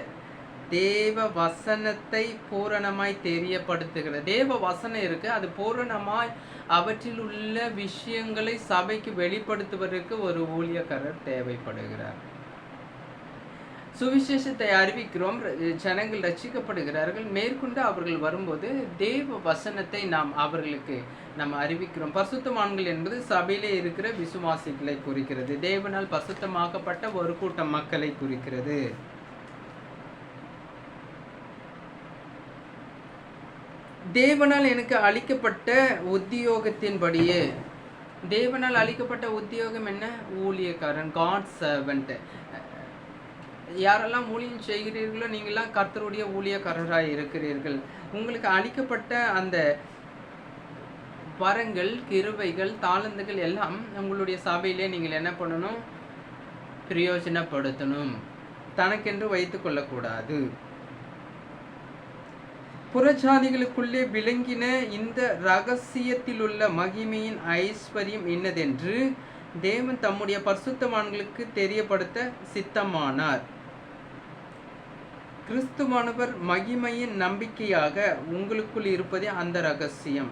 தேவ வசனத்தை பூரணமாய் தெரியப்படுத்துகிறது. தேவ வசனம் இருக்கு, அது பூரணமாய் அவற்றில் உள்ள விஷயங்களை சபைக்கு வெளிப்படுத்துவதற்கு ஒரு ஊழியக்காரர் தேவைப்படுகிறார். சுவிசேஷத்தை அறிவிக்கிறோம், ஜனங்கள் ரட்சிக்கப்படுகிறார்கள். மேற்கொண்டு அவர்கள் வரும்போது தேவ வசனத்தை நாம் அவர்களுக்கு நம்ம அறிவிக்கிறோம். பரிசுத்தவான்கள் என்பது சபையிலே இருக்கிற விசுவாசிகளை குறிக்கிறது. தேவனால் பரிசுத்தமாக்கப்பட்ட ஒரு கூட்டம் மக்களை குறிக்கிறது. தேவனால் எனக்கு அளிக்கப்பட்ட உத்தியோகத்தின்படியே, தேவனால் அளிக்கப்பட்ட உத்தியோகம் என்ன? ஊழியக்காரன், காட் சர்வன்ட். யாரெல்லாம் ஊழியம் செய்கிறீர்களோ நீங்களாம் கர்த்தருடைய ஊழியக்காரராக இருக்கிறீர்கள். உங்களுக்கு அளிக்கப்பட்ட அந்த வரங்கள், கிருபைகள், தாளந்துகள் எல்லாம் உங்களுடைய சபையிலே நீங்கள் என்ன பண்ணணும்? பிரயோஜனப்படுத்தணும். தனக்கென்று வைத்துக் கொள்ளக்கூடாது. புறஜாதிகளுக்குள்ளே விளங்கின இந்த இரகசியத்திலுள்ள மகிமையின் ஐஸ்வர்யம் இன்னதென்று தேவன் தம்முடைய பரிசுத்தவான்களுக்கு தெரியப்படுத்த சித்தமானார். கிறிஸ்துவானவர் மகிமையின் நம்பிக்கையாக உங்களுக்குள் இருப்பதே அந்த ரகசியம்.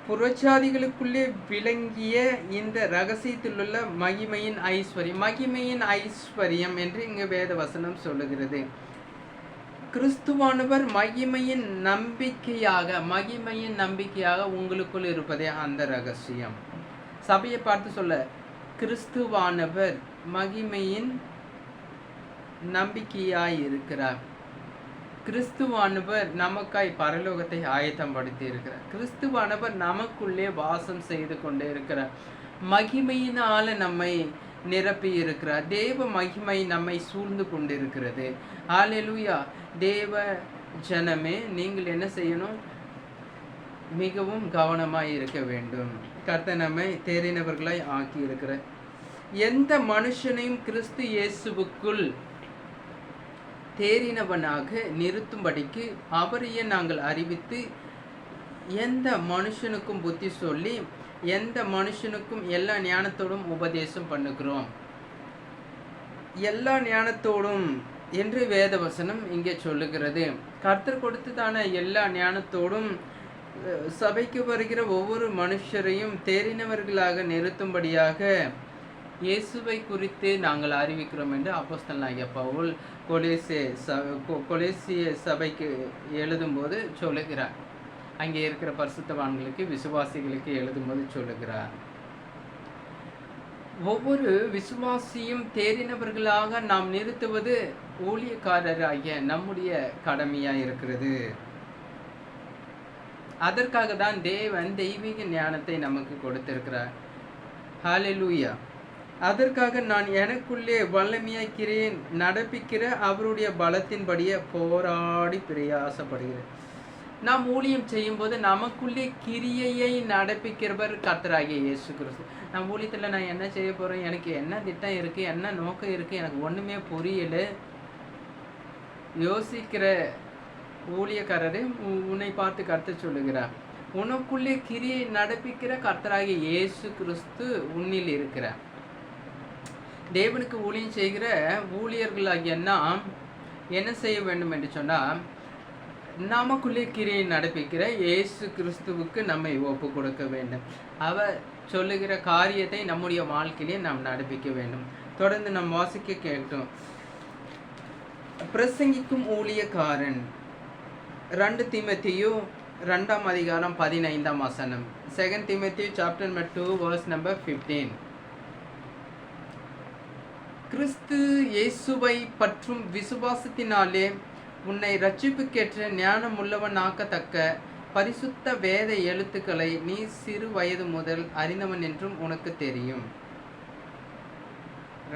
புறஜாதிகளுக்குள்ளே விளங்கிய இந்த ரகசியத்திலுள்ள மகிமையின் ஐஸ்வர்யம். மகிமையின் ஐஸ்வர்யம் என்று இங்கு வேத வசனம் சொல்லுகிறது. கிறிஸ்துவானவர் மகிமையின் நம்பிக்கையாக உங்களுக்குள் இருப்பதே அந்த ரகசியம். சபையை பார்த்து சொல்ல, கிறிஸ்துவானவர் மகிமையின் நம்பிக்கையாய் இருக்கிறார். கிறிஸ்துவானவர் நமக்காய் பரலோகத்தை ஆயத்தம் படுத்தி இருக்கிறார். கிறிஸ்துவானவர் நமக்குள்ளே வாசம் செய்து கொண்டே இருக்கிறார். மகிமையினால நம்மை நிரப்பி இருக்கிறார். தேவ மகிமை நம்மை சூழ்ந்து கொண்டிருக்கிறது. ஹல்லேலூயா. தேவ ஜனமே, நீங்கள் என்ன செய்யணும்? மிகவும் கவனமாய் இருக்க வேண்டும். கர்த்தர் நம்மை தேறினவர்களாய் ஆக்கி இருக்கிறார். எந்த மனுஷனையும் கிறிஸ்து இயேசுவுக்குள் தேறினவனாக நிறுத்தும்படிக்கு அவரையே நாங்கள் அறிவித்து, எந்த மனுஷனுக்கும் புத்தி சொல்லி, எந்த மனுஷனுக்கும் எல்லா ஞானத்தோடும் உபதேசம் பண்ணுகிறோம். எல்லா ஞானத்தோடும் என்று வேதவசனம் இங்கே சொல்லுகிறது. கர்த்தர் கொடுத்ததான எல்லா ஞானத்தோடும் சபைக்கு வருகிற ஒவ்வொரு மனுஷரையும் தேறினவர்களாக நிறுத்தும்படியாக இயேசுவை குறித்து நாங்கள் அறிவிக்கிறோம் என்று அப்போஸ்தலனாகிய பவுல் கொலேசிய சபைக்கு எழுதும்போது சொல்லுகிறார். அங்கே இருக்கிற பரிசுத்தவான்களுக்கு, விசுவாசிகளுக்கு எழுதும்போது சொல்லுகிறார். ஒவ்வொரு விசுவாசியும் தேறினவர்களாக நாம் நிறுத்துவது ஊழியக்காரராகிய நம்முடைய கடமையாக இருக்கிறது. அதற்காக தான் தேவன் தெய்வீக ஞானத்தை நமக்கு கொடுத்திருக்கிறார். ஹல்லேலூயா. அதற்காக நான் எனக்குள்ளே வல்லமையாக்கிறேன் நடப்பிக்கிற அவருடைய பலத்தின்படியே போராடி பிரயாசப்படுகிறேன். நாம் ஊழியம் செய்யும்போது நமக்குள்ளே கிரியையை நடப்பிக்கிறவர் கர்த்தராகிய இயேசு கிறிஸ்து. நம்ம ஊழியத்தில் நான் என்ன செய்ய போகிறேன், எனக்கு என்ன திட்டம் இருக்குது, என்ன நோக்கம் இருக்குது, எனக்கு ஒன்றுமே புரியல யோசிக்கிற ஊழியக்காரரே உன்னை பார்த்து கர்த்தர் சொல்லுகிறார். உனக்குள்ளே கிரியை நடப்பிக்கிற கர்த்தராகிய இயேசு கிறிஸ்து உன்னில் இருக்கிறார். தேவனுக்கு ஊழியம் செய்கிற ஊழியர்களாகிய நாம் என்ன செய்ய வேண்டும் என்று சொன்னால், நமக்குள்ளே கிரியை நடப்பிக்கிற இயேசு கிறிஸ்துவுக்கு நம்மை ஒப்பு கொடுக்க வேண்டும். அவர் சொல்லுகிற காரியத்தை நம்முடைய வாழ்க்கையிலே நாம் நடப்பிக்க வேண்டும். தொடர்ந்து நாம் வாசிக்க கேட்டோம். பிரசங்கிக்கும் ஊழியக்காரன் 2 தீமோத்தேயு 2ஆம் அதிகாரம் 15ஆம் வசனம். 2 Timothy chapter 2 verse number 15. கிறிஸ்து இயேசுவை பற்றும் விசுவாசத்தினாலே உன்னை இரட்சிப்புக்கேற்ற ஞானமுள்ளவனாக்கத்தக்க பரிசுத்த வேத எழுத்துக்களை நீ சிறு வயது முதல் அறிந்தவன் என்றும் உனக்கு தெரியும்.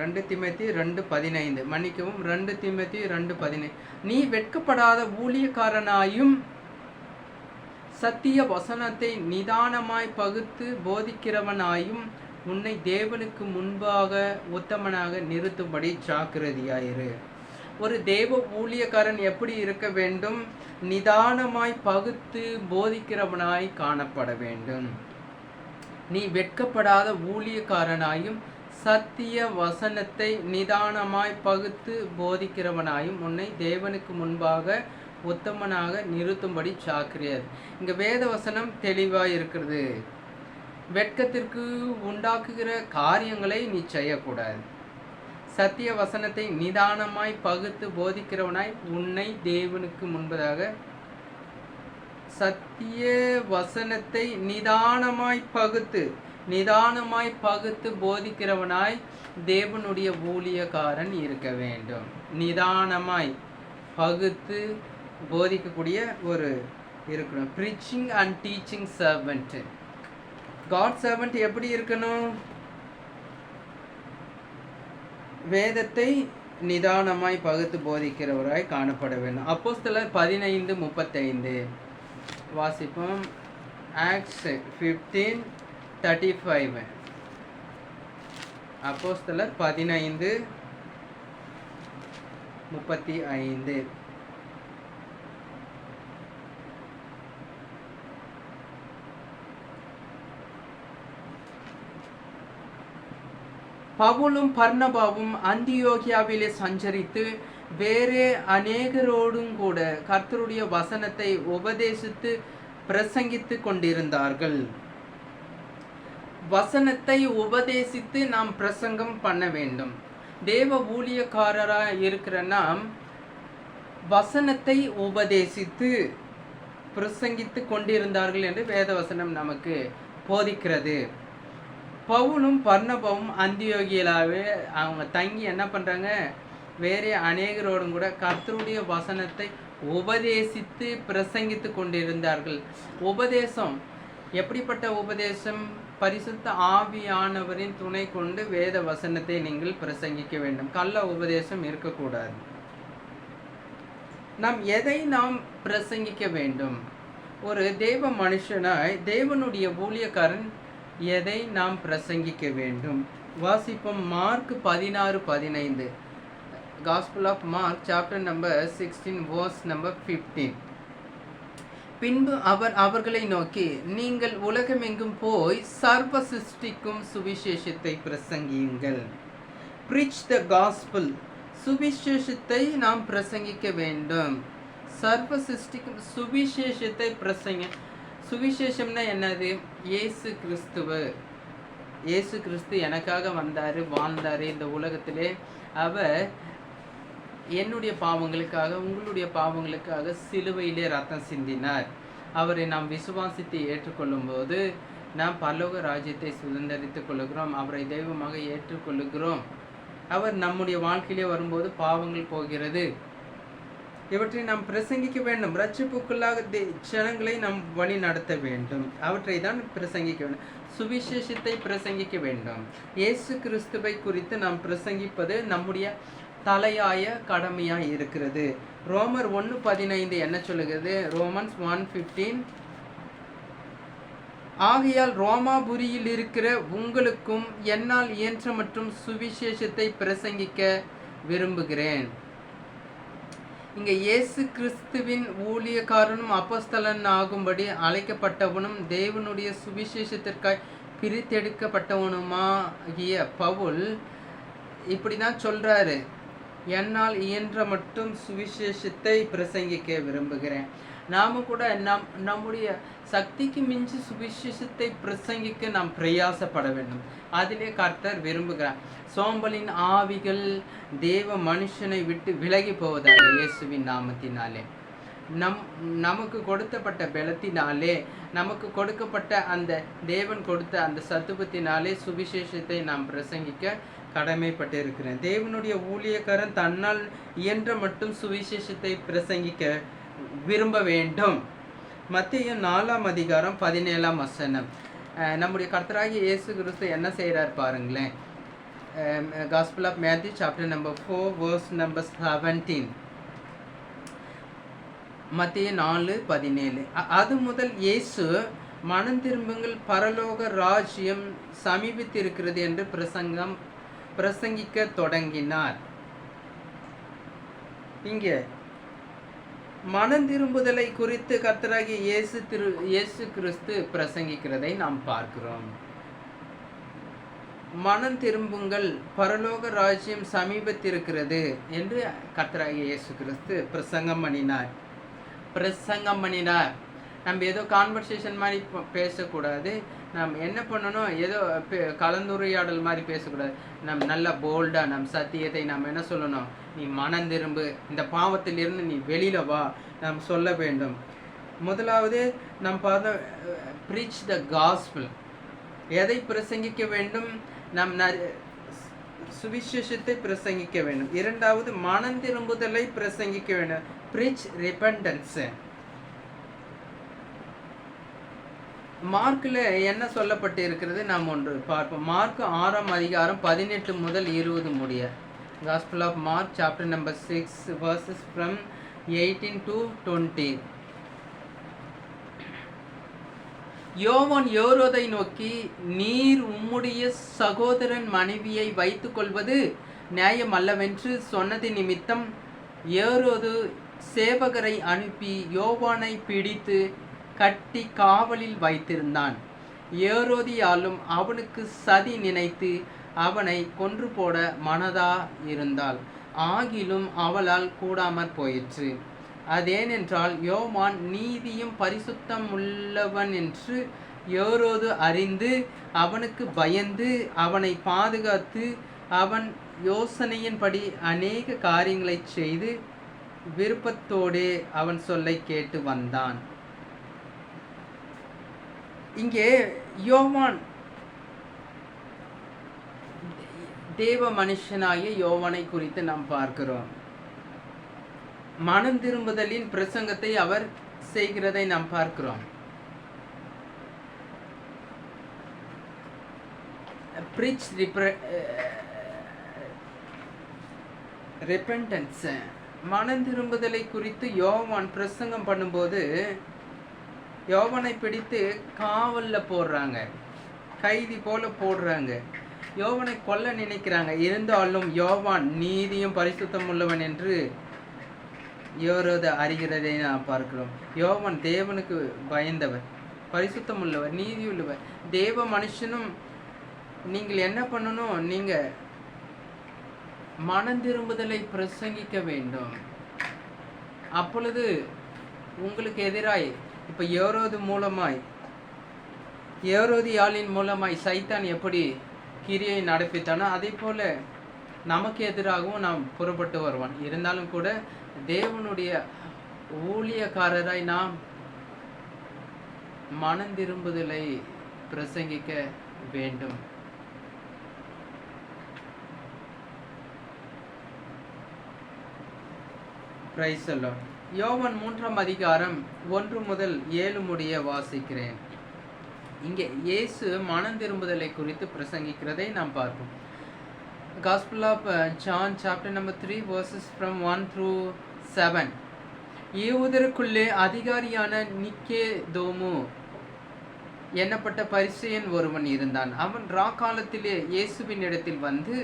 2 Timothy 2:15. மன்னிக்கவும், 2 Timothy 2:15. நீ வெட்கப்படாத ஊழியக்காரனாயும் சத்திய வசனத்தை நிதானமாய் பகுத்து போதிக்கிறவனாயும் உன்னை தேவனுக்கு முன்பாக உத்தமனாக நிறுத்தும்படி ஜாக்கிரதையாயிரு. ஒரு தேவ ஊழியக்காரன் எப்படி இருக்க வேண்டும்? நிதானமாய் பகுத்து போதிக்கிறவனாய் காணப்பட வேண்டும். நீ வெட்கப்படாத ஊழியக்காரனாயும் சத்திய வசனத்தை நிதானமாய் பகுத்து போதிக்கிறவனாயும் உன்னை தேவனுக்கு முன்பாக உத்தமனாக நிறுத்தும்படி ஜாக்கிரதையாயிரு. இங்க வேத வசனம் தெளிவாய் இருக்கிறது. வெட்கத்திற்கு உண்டாக்குகிற காரியங்களை நீ செய்யக்கூடாது. சத்திய வசனத்தை நிதானமாய் பகுத்து போதிக்கிறவனாய் உன்னை தேவனுக்கு முன்பதாக சத்திய வசனத்தை நிதானமாய் பகுத்து போதிக்கிறவனாய் தேவனுடைய ஊழியக்காரன் இருக்க வேண்டும். நிதானமாய் பகுத்து போதிக்கக்கூடிய ஒரு இருக்கணும். Preaching and teaching servant. God servant எப்படி இருக்கணும்? வேதத்தை நிதானமாய் பகுத்து போதிக்கிறவராய் காணப்பட வேண்டும். அப்போஸ்தலர் 15:35 வாசிப்போம். ஆக்ட்ஸ் 15:35. அப்போஸ்தலர் 15:35. பவுலும் பர்னபாவும் அந்தியோகியாவிலே சஞ்சரித்து வேறே அநேகரோடும் கூட கர்த்தருடைய வசனத்தை உபதேசித்து பிரசங்கித்து கொண்டிருந்தார்கள். வசனத்தை உபதேசித்து நாம் பிரசங்கம் பண்ண வேண்டும். தேவ ஊழியக்காரராக இருக்கிற நாம் வசனத்தை உபதேசித்து பிரசங்கித்து கொண்டிருந்தார்கள் என்று வேத வசனம் நமக்கு போதிக்கிறது. பவுலும் பர்னபாவும் அந்தியோகியாவே அவங்க தங்கி என்ன பண்ணுறாங்க? வேறே அநேகரோடும் கூட கர்த்தருடைய வசனத்தை உபதேசித்து பிரசங்கித்து கொண்டிருந்தார்கள். உபதேசம் எப்படிப்பட்ட உபதேசம்? பரிசுத்த ஆவியானவரின் துணை கொண்டு வேத வசனத்தை நீங்கள் பிரசங்கிக்க வேண்டும். கள்ள உபதேசம் இருக்கக்கூடாது. எதை நாம் பிரசங்கிக்க வேண்டும்? ஒரு தேவ மனுஷனாய் தேவனுடைய ஊழியக்காரன் எதை நாம் பிரசங்கிக்க வேண்டும்? வாசிப்போம். Mark 16:15. Gospel of Mark chapter number 16 verse number 15. பின்பு அவர் அவர்களை நோக்கி, நீங்கள் உலகமெங்கும் போய் சர்வ சிருஷ்டிக்கும் சுவிசேஷத்தை பிரசங்கியுங்கள். preach the gospel. சுவிசேஷத்தை நாம் பிரசங்கிக்க வேண்டும். சர்வ சிருஷ்டிக்கும் சுவிசேஷத்தை சுவிசேஷம்னா என்னது? இயேசு கிறிஸ்து எனக்காக வந்தார், வாழ்ந்தார் இந்த உலகத்திலே. அவர் என்னுடைய பாவங்களுக்காக, உங்களுடைய பாவங்களுக்காக சிலுவையிலே ரத்தம் சிந்தினார். அவரை நாம் விசுவாசித்து ஏற்றுக்கொள்ளும் போது நாம் பரலோக ராஜ்யத்தை சுதந்திரித்துக் கொள்ளுகிறோம். அவரை தெய்வமாக ஏற்றுக்கொள்ளுகிறோம். அவர் நம்முடைய வாழ்க்கையிலே வரும்போது பாவங்கள் போகிறது. இவற்றை நாம் பிரசங்கிக்க வேண்டும். ரட்சிப்புக்குள்ளாக ஜனங்களை நாம் வழி நடத்த வேண்டும். அவற்றை தான் பிரசங்கிக்க வேண்டும். சுவிசேஷத்தை பிரசங்கிக்க வேண்டும். இயேசு கிறிஸ்துவை குறித்து நாம் பிரசங்கிப்பது நம்முடைய தலையாய கடமையாய் இருக்கிறது. ரோமர் 1:15 என்ன சொல்லுகிறது? ரோமன்ஸ் 1:15. ஆகையால் ரோமாபுரியில் இருக்கிற உங்களுக்கும் என்னால் இயன்ற மற்றும் சுவிசேஷத்தை பிரசங்கிக்க விரும்புகிறேன். இங்கே இயேசு கிறிஸ்துவின் ஊழியக்காரனும் அப்போஸ்தலன் ஆகும்படி அழைக்கப்பட்டவனும் தேவனுடைய சுவிசேஷத்திற்காய் பிரித்தெடுக்கப்பட்டவனுமாகிய பவுல் இப்படி தான் சொல்கிறாரு. என்னால் இயன்ற மட்டும் சுவிசேஷத்தை பிரசங்கிக்க விரும்புகிறேன். நாம் கூட நம்முடைய சக்திக்கு மிஞ்சி சுவிசேஷத்தை பிரசங்கிக்க நாம் பிரயாசப்பட வேண்டும். அதிலே கர்த்தர் விரும்புகிறார். சோம்பலின் ஆவிகள் தேவ மனுஷனை விட்டு விலகி போவதாக இயேசுவின் நாமத்தினாலே, நமக்கு கொடுக்கப்பட்ட பலத்தினாலே, நமக்கு கொடுக்கப்பட்ட அந்த தேவன் கொடுத்த அந்த சத்துவத்தினாலே சுவிசேஷத்தை நாம் பிரசங்கிக்க கடமைப்பட்டு இருக்கிறேன். தேவனுடைய ஊழியக்காரன் தன்னால் இயன்ற மட்டும் சுவிசேஷத்தை பிரசங்கிக்க விரும்ப வேண்டும். மத்தேயு 4:17 நம்முடைய கர்த்தராகிய இயேசு கிறிஸ்து என்ன செய்கிறார் பாருங்களேன். Gospel of Matthew chapter number 4 verse number 17. மத்திய 4:17. அது முதல் இயேசு மனம் திரும்புங்கள், பரலோக ராஜ்யம் சமீபித்திருக்கிறது என்று பிரசங்கிக்க தொடங்கினார். இங்கே மனம் திரும்புதலை குறித்து கர்த்தராகிய இயேசு கிறிஸ்து பிரசங்கிக்கிறதை நாம் பார்க்கிறோம். மனம் திரும்புங்கள், பரலோக ராஜ்யம் சமீபத்திருக்கிறது என்று கர்த்தராகிய இயேசு கிறிஸ்து பிரசங்கம் பண்ணினார். நம்ம ஏதோ கான்வர்சேஷன் மாதிரி பேசக்கூடாது. நம்ம என்ன பண்ணணும், ஏதோ கலந்துரையாடல் மாதிரி பேசக்கூடாது. நம்ம நல்லா போல்டாக நம் சத்தியத்தை நம்ம என்ன சொல்லணும், நீ மனம் திரும்பு, இந்த பாவத்திலிருந்து நீ வெளியில வா, நாம் சொல்ல வேண்டும். முதலாவது நாம் பார்த்த ப்ரீச் த காஸ்பல். எதை பிரசங்கிக்க வேண்டும்? நாம் சுவிசேஷத்தை பிரசங்கிக்க வேண்டும். இரண்டாவது மனம் திரும்புதலை பிரசங்கிக்க வேண்டும், ப்ரீச் ரிபெண்டன்ஸ். மார்க்கில் என்ன சொல்லப்பட்டு இருக்கிறது நாம் ஒன்று பார்ப்போம். மார்க் 6ஆம் அதிகாரம் 18 முதல் 20 முடிய. Gospel of Mark chapter number 6 verses from 18 to 20. யோவான் ஏரோதை நோக்கி, நீர் உம்முடைய சகோதரன் மனைவியை வைத்துக் கொள்வது நியாயம் அல்லவென்று சொன்னது நிமித்தம் ஏரோது சேவகரை அனுப்பி யோவானை பிடித்து கட்டி காவலில் வைத்திருந்தான். ஏரோதியாலும் அவனுக்கு சதி நினைத்து அவனை கொன்று போட மனதா இருந்தாள். ஆகிலும் அவளால் கூடாமற் போயிற்று. அதேனென்றால் யோவான் நீதியும் பரிசுத்தம் உள்ளவன் என்று ஏரோது அறிந்து அவனுக்கு பயந்து அவனை பாதுகாத்து அவன் யோசனையின்படி அநேக காரியங்களை செய்து விருப்பத்தோடே அவன் சொல்லை கேட்டு வந்தான். இங்கே யோவான் தேவ மனுஷனாகிய யோவானை குறித்து நாம் பார்க்கிறோம். மனம் திரும்புதலின் பிரசங்கத்தை அவர் செய்கிறதை நாம் பார்க்கிறோம். repentance, மனம் திரும்புதலை குறித்து யோவான் பிரசங்கம் பண்ணும்போது யோவானை பிடித்து காவல்ல போடுறாங்க, கைதி போல போடுறாங்க, யோவானை கொல்ல நினைக்கிறாங்க. இருந்தாலும் யோவான் நீதியும் பரிசுத்தம் உள்ளவன் என்று ஏரோது அறிகிறதை நாம் பார்க்கிறோம். யோவான் தேவனுக்கு பயந்தவர், பரிசுத்தம் உள்ளவர், நீதி உள்ளவர், தேவ மனுஷனும். நீங்கள் என்ன பண்ணணும், நீங்க மனம் திரும்புதலை பிரசங்கிக்க வேண்டும். அப்பொழுது உங்களுக்கு எதிராய் இப்ப ஏரோதியாளின் மூலமாய் சைத்தான் எப்படி கிரியை நடப்பித்தானோ அதே போல நமக்கு எதிராகவும் நாம் புறப்பட்டு வருவான். இருந்தாலும் கூட தேவனுடைய ஊழியக்காரராய் நாம் மனம் திரும்புதலை பிரசங்கிக்க வேண்டும். Price the Lord. யோவான் 3ஆம் அதிகாரம் 1 முதல் 7 முடிய வாசிக்கிறேன். இங்கே இயேசு மனம் திரும்புதலை குறித்து பிரசங்கிக்கிறதை நாம் பார்ப்போம். Gospel of John chapter number 3 verses from 1 through 7. யூதருக்குள்ளே அதிகாரியான நிக்கோதேமு என்னப்பட்ட பரிசேயன் ஒருவன் இருந்தான். அவன் ராக்காலத்திலே இயேசுவின் இடத்தில் வந்து,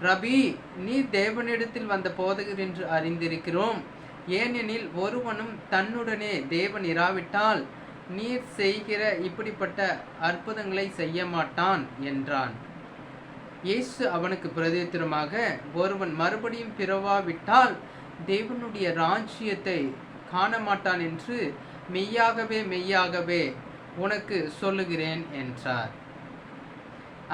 ரபி, நீர் தேவனிடத்தில் வந்த போதகர் என்று அறிந்திருக்கிறோம். ஏனெனில் ஒருவனும் தன்னுடனே தேவன் இராவிட்டால் நீர் செய்கிற இப்படிப்பட்ட அற்புதங்களை செய்ய மாட்டான் என்றான். இயேசு அவனுக்கு பிரதியுத்தரமாக, ஒருவன் மறுபடியும் பிறவாவிட்டால் தேவனுடைய ராஜ்யத்தை காண மாட்டான் என்று மெய்யாகவே மெய்யாகவே உனக்கு சொல்லுகிறேன் என்றார்.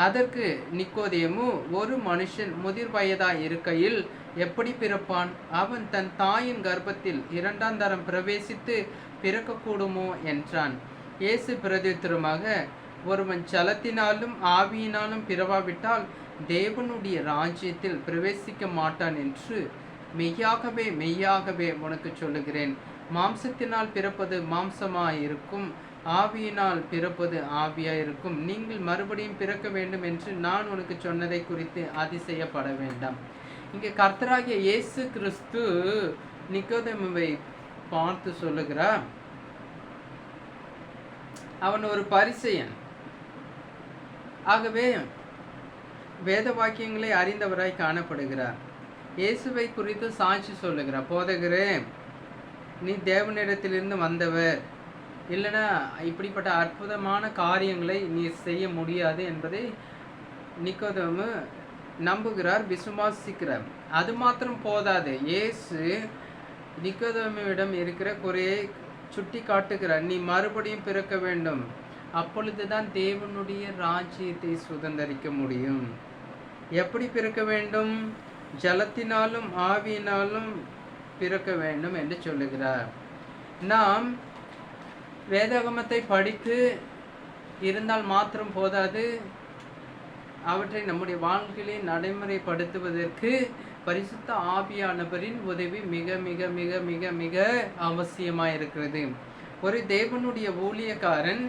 அதற்கு நிக்கோதேமு, ஒரு மனுஷன் முதிர் வயதாய் இருக்கையில் எப்படி பிறப்பான்? அவன் தன் தாயின் கர்ப்பத்தில் 2ஆம் தரம் பிரவேசித்து பிறக்கக்கூடுமோ என்றான். இயேசு பிரதியுத்தரமாக, ஒருவன் ஜலத்தினாலும் ஆவியினாலும் பிறவாவிட்டால் தேவனுடைய ராஜ்யத்தில் பிரவேசிக்க மாட்டான் என்று மெய்யாகவே மெய்யாகவே உனக்கு சொல்லுகிறேன். மாம்சத்தினால் பிறப்பது மாம்சமாயிருக்கும், ஆவியினால் பிறப்பது ஆவியாயிருக்கும். நீங்கள் மறுபடியும் பிறக்க வேண்டும் என்று நான் உனக்கு சொன்னதை குறித்து அதிசயப்பட வேண்டாம். இங்கே கர்த்தராகிய இயேசு கிறிஸ்து நிக்கோதேமுவை பார்த்து சொல்லுகிறார், அவன் ஒரு பரிசேயன். ஆகவே வேத வாக்கியங்களை அறிந்தவராய் காணப்படுகிறார். இயேசுவை குறித்து சாட்சி சொல்லுகிறார், போதகரே நீ தேவனிடத்திலிருந்து வந்தவர், இல்லைன்னா இப்படிப்பட்ட அற்புதமான காரியங்களை நீ செய்ய முடியாது என்பதை நிக்கோதேமு நம்புகிறார், விசுவாசிக்கிறார். அது மாத்திரம் போதாது, இயேசு நிக்கோதேமுவிடம் இருக்கிற குறையை சுட்டி காட்டுகிறார். நீ மறுபடியும் பிறக்க வேண்டும், அப்பொழுதுதான் தேவனுடைய ராஜ்யத்தை சுதந்தரிக்க முடியும். எப்படி பிறக்க வேண்டும்? ஜலத்தினாலும் ஆவியினாலும் பிறக்க வேண்டும் என்று சொல்லுகிறார். நாம் வேதாகமத்தை படித்து இருந்தால் மாத்திரம் போதாது, அவற்றை நம்முடைய வாழ்க்கையிலே நடைமுறைப்படுத்துவதற்கு பரிசுத்த ஆவியானவரின் உதவி மிக மிக மிக மிக மிக அவசியமாயிருக்கிறது. ஒரு தேவனுடைய ஊழியக்காரன்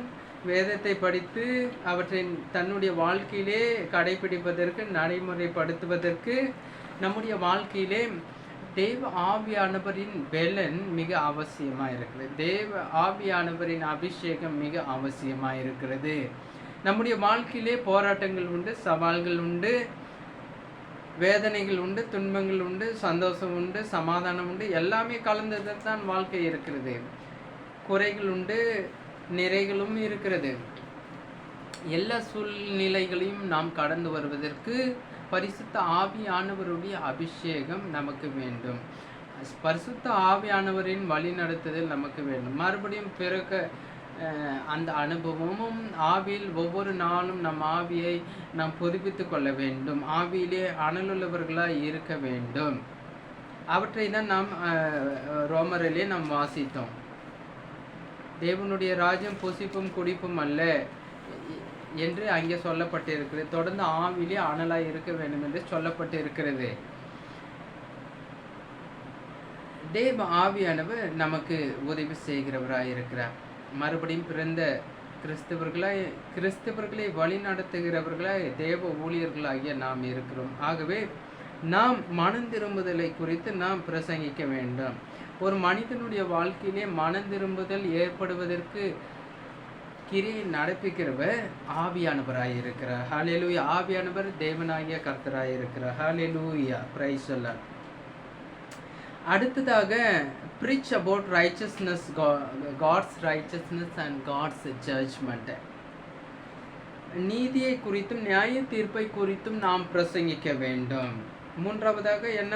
வேதத்தை படித்து அவற்றை தன்னுடைய வாழ்க்கையிலே கடைபிடிப்பதற்கு, நடைமுறைப்படுத்துவதற்கு நம்முடைய வாழ்க்கையிலே தேவ ஆவியானவரின் பெலன் மிக அவசியமாக இருக்கிறது. தேவ ஆவியானவரின் அபிஷேகம் மிக அவசியமாக இருக்கிறது. நம்முடைய வாழ்க்கையிலே போராட்டங்கள் உண்டு, சவால்கள் உண்டு, வேதனைகள் உண்டு, துன்பங்கள் உண்டு, சந்தோஷம் உண்டு, சமாதானம் உண்டு, எல்லாமே கலந்தது தான் வாழ்க்கை இருக்கிறது. குறைகள் உண்டு, நிறைகளும் இருக்கிறது. எல்லா சூழ்நிலைகளையும் நாம் கடந்து வருவதற்கு பரிசுத்த ஆவியானவருடைய அபிஷேகம் நமக்கு வேண்டும். பரிசுத்த ஆவியானவரின் வழி நடத்துதல் நமக்கு வேண்டும். மறுபடியும் பிறக்க அந்த அனுபவமும் ஆவியில் ஒவ்வொரு நாளும் நம் ஆவியை நாம் புதுப்பித்து கொள்ள வேண்டும். ஆவியிலே அனலுள்ளவர்களாக இருக்க வேண்டும். அவற்றை தான் நாம் ரோமரிலே நாம் வாசித்தோம். தேவனுடைய ராஜ்யம் புசிப்பும் குடிப்பும் அல்ல என்று அங்கே சொல்லப்பட்டிருக்கிறது. தொடர்ந்து ஆவிலே அனலாய் இருக்க வேண்டும் என்று சொல்லப்பட்டிருக்கிறது. தேவ ஆவியானவர் நமக்கு உதவி செய்கிறவராய் இருக்கிறார். மறுபடியும் பிறந்த கிறிஸ்தவர்களை வழி நடத்துகிறவர்களாய் தேவ ஊழியர்களாகிய நாம் இருக்கிறோம். ஆகவே நாம் மனம் திரும்புதலை குறித்து நாம் பிரசங்கிக்க வேண்டும். ஒரு மனிதனுடைய வாழ்க்கையிலே மனம் திரும்புதல் ஏற்படுவதற்கு கிரியை நடப்பிக்கிறவர் ஆவியானவராய் இருக்கிறார். ஹல்லேலூயா. ஆவியானவர் தேவனாகிய கர்த்தராய் இருக்கிறார். ஹல்லேலூயா. Praise the lord. அடுத்ததாக preach about righteousness, God's righteousness and God's judgment. நீதியை குறித்தும் நியாய தீர்ப்பை குறித்தும் நாம் பிரசங்கிக்க வேண்டும். மூன்றாவதாக என்ன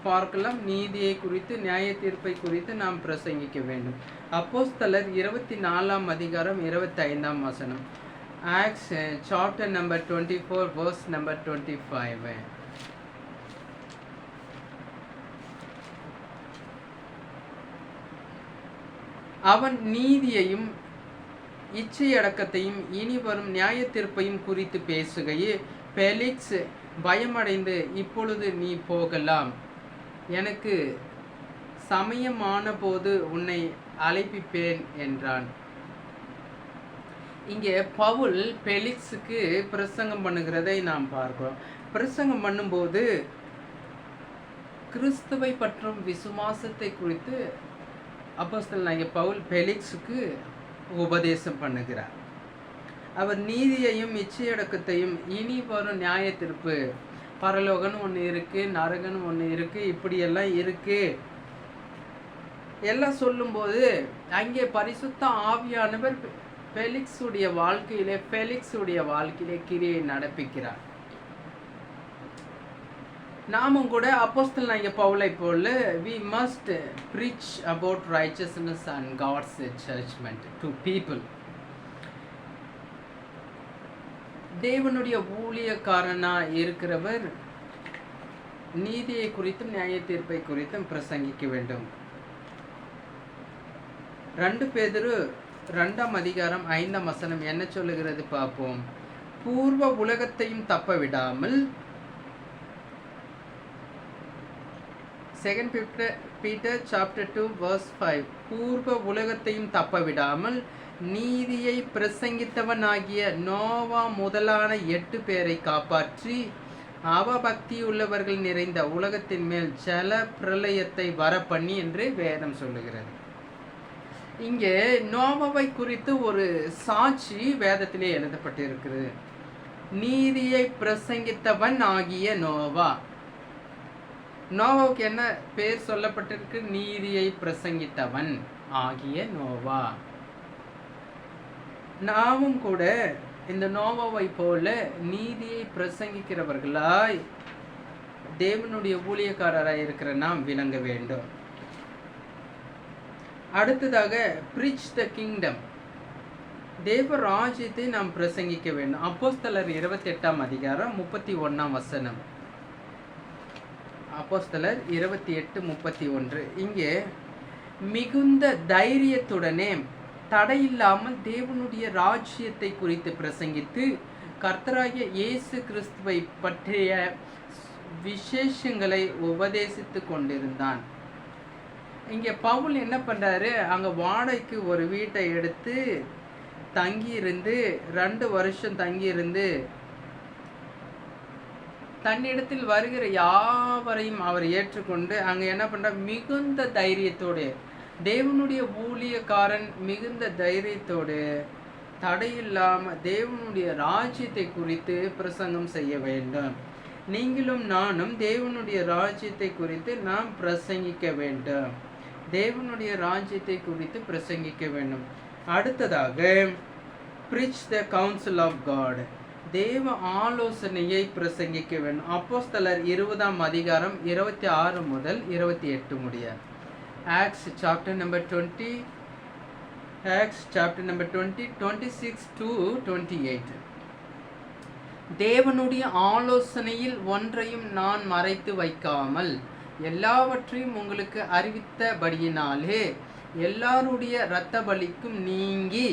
பார்க்கலாம்? நீதியை குறித்து நியாய தீர்ப்பை குறித்து நாம் பிரசங்கிக்க வேண்டும். அப்போஸ்தலர் 24 அதிகாரம் 25 வசனம். Acts chapter number 24 verse number 25. அவன் நீதியையும் இச்சையடக்கத்தையும் இனி வரும் நியாய தீர்ப்பையும் குறித்து பேசுகையே, பெலிக்ஸ் பயமடைந்து, இப்பொழுது நீ போகலாம், எனக்கு சமயமான போது உன்னை அழைப்பிப்பேன் என்றான். இங்கே பவுல் பெலிக்ஸுக்கு பிரசங்கம் பண்ணுகிறதை நாம் பார்க்கிறோம். பிரசங்கம் பண்ணும்போது கிறிஸ்துவை பற்றும் விசுவாசத்தை குறித்து அப்போஸ்தலனாகிய பவுல் பெலிக்ஸுக்கு உபதேசம் பண்ணுகிறார். அவர் நீதியையும் இச்சையடக்கத்தையும் இனி வரும் நியாய தீர்ப்பு, பரலோகன்னு ஒன்று இருக்கு, நரகன்னு ஒன்று இருக்கு, இப்படியெல்லாம் இருக்கு எல்லாம் சொல்லும்போது அங்கே பரிசுத்த ஆவியானவர் பெலிக்ஸுடைய வாழ்க்கையிலே கிரியை நடப்பிக்கிறார். நாமும் கூட அப்போஸ்தலனாகிய பவுலை போல we must preach about righteousness and God's judgment to people. தேவனுடைய ஊழியக்காரனா இருக்கிறவர் நீதியை குறித்தும் நியாய தீர்ப்பை குறித்தும் பிரசங்கிக்க வேண்டும். 2 பேதுரு 2 அதிகாரம் 5 வசனம் என்ன சொல்லுகிறது பார்ப்போம். பூர்வ உலகத்தையும் தப்ப விடாமல், 2 Peter chapter 2 verse 5, பூர்வ உலகத்தையும் தப்ப விடாமல் நீதியை பிரசங்கித்தவனாகிய நோவா முதலான 8 பேரை காப்பாற்றி அவபக்தி உள்ளவர்கள் நிறைந்த உலகத்தின் மேல் ஜல பிரளயத்தை வர பண்ணி என்று வேதம் சொல்லுகிறது. இங்கே நோவாவை குறித்து ஒரு சாட்சி வேதத்திலே எழுதப்பட்டிருக்கிறது. நீதியை பிரசங்கித்தவன் ஆகிய நோவா. நோவாவுக்கு என்ன பேர் சொல்லப்பட்டிருக்கு? நீதியை பிரசங்கித்தவன் ஆகிய நோவா. நாமும் கூட இந்த நோவாவை போல நீதியை பிரசங்கிக்கிறவர்களாய் தேவனுடைய ஊழியக்காரராய் இருக்கிற நாம் விளங்க வேண்டும். அடுத்ததாக preach the kingdom, தேவ ராஜ்யத்தை நாம் பிரசங்கிக்க வேண்டும். அப்போஸ்தலர் 28 அதிகாரம் 31 வசனம். அப்போஸ்தலர் 28:31. இங்கே மிகுந்த தைரியத்துடனே தடையில்லாமல் தேவனுடைய ராஜ்யத்தை குறித்து பிரசங்கித்து கர்த்தராகிய இயேசு கிறிஸ்துவை பற்றிய விசேஷங்களை உபதேசித்து கொண்டிருந்தான். இங்கே பவுல் என்ன பண்றாரு? அங்கே வாடகைக்கு ஒரு வீட்டை எடுத்து தங்கியிருந்து 2 வருஷம் தங்கியிருந்து தன்னிடத்தில் வருகிற யாவரையும் அவர் ஏற்றுக்கொண்டு அங்கே என்ன பண்ற? மிகுந்த தைரியத்தோடு, தேவனுடைய ஊழியக்காரன் மிகுந்த தைரியத்தோடு தடையில்லாமல் தேவனுடைய ராஜ்யத்தை குறித்து பிரசங்கம் செய்ய வேண்டும். நீங்களும் நானும் தேவனுடைய ராஜ்யத்தை குறித்து நாம் பிரசங்கிக்க வேண்டும். தேவனுடைய ராஜ்யத்தை குறித்து பிரசங்கிக்க வேண்டும். அடுத்ததாக preach the counsel of God, தேவ ஆலோசனையை பிரசங்கிக்க வேண்டும். அப்போஸ்தலர் 20 அதிகாரம் 26 முதல் 28 முடிய. Acts chapter number 20, 26 to 28. தேவனுடைய ஆலோசனையில் ஒன்றையும் நான் மறைத்து வைக்காமல் எல்லாவற்றையும் உங்களுக்கு அறிவித்தபடியினாலே எல்லாருடைய இரத்த பலிக்கும் நீங்கி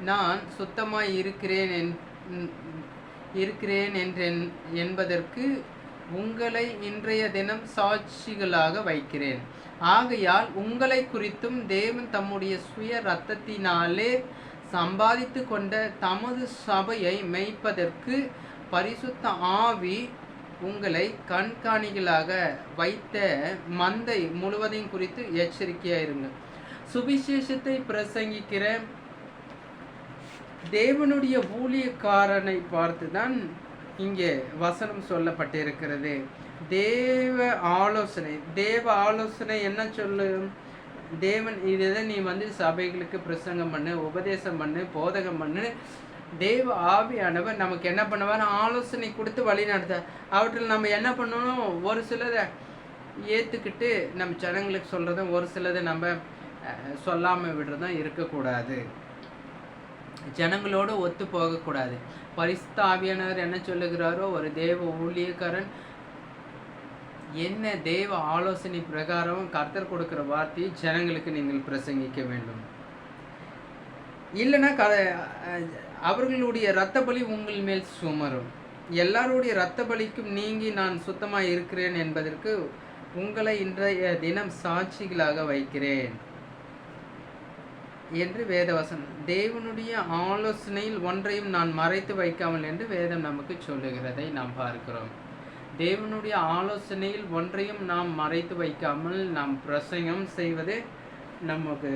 நான் சுத்தமாய் இருக்கிறேன் என்பதற்கு உங்களை இன்றைய தினம் சாட்சிகளாக வைக்கிறேன். ஆகையால் உங்களை குறித்தும் தேவன் தம்முடைய சுய இரத்தத்தினாலே சம்பாதித்து கொண்ட தமது சபையை மேய்ப்பதற்கு பரிசுத்த ஆவி உங்களை கண்காணிகளாக வைத்த மந்தை முழுவதையும் குறித்து எச்சரிக்கையாக இருங்கள். சுவிசேஷத்தை பிரசங்கிக்கிற தேவனுடைய ஊழியக்காரனை பார்த்து தான் இங்கே வசனம் சொல்லப்பட்டிருக்கிறது. தேவ ஆலோசனை என்ன சொல்லும்? தேவன் இதை நீ சபைகளுக்கு பிரசங்கம் பண்ணு, உபதேசம் பண்ணு, போதகம் பண்ணு. தேவ ஆவியானவர் நமக்கு என்ன பண்ணுவார்? ஆலோசனை கொடுத்து வழி நடத்த. அவற்றில் நம்ம என்ன பண்ணணும்? ஒரு சிலதை ஏற்றுக்கிட்டு நம்ம ஜனங்களுக்கு சொல்கிறதும், ஒரு சிலதை நம்ம சொல்லாமல் விடுறதும் இருக்கக்கூடாது. ஜனங்களோடு ஒத்து போகக்கூடாது. பரிசுத்த ஆவியானவர் என்ன சொல்லுகிறாரோ, ஒரு தேவ ஊழியக்காரன் என்ன தேவ ஆலோசனை பிரகாரம் கர்த்தர் கொடுக்கிற வார்த்தையை ஜனங்களுக்கு நீங்கள் பிரசங்கிக்க வேண்டும். இல்லைன்னா அவர்களுடைய இரத்த பலி உங்கள் மேல் சுமரும். எல்லாருடைய இரத்த பலிக்கும் நீங்கி நான் சுத்தமாக இருக்கிறேன் என்பதற்கு உங்களை இன்றைய தினம் சாட்சிகளாக வைக்கிறேன் என்று வேதவசனம். தேவனுடைய ஆலோசனையில் ஒன்றையும் நான் மறைத்து வைக்காமல் என்று வேதம் நமக்கு சொல்லுகிறதை நாம் பார்க்கிறோம். தேவனுடைய ஆலோசனையில் ஒன்றையும் நாம் மறைத்து வைக்காமல் நாம் பிரசங்கம் செய்வது நமக்கு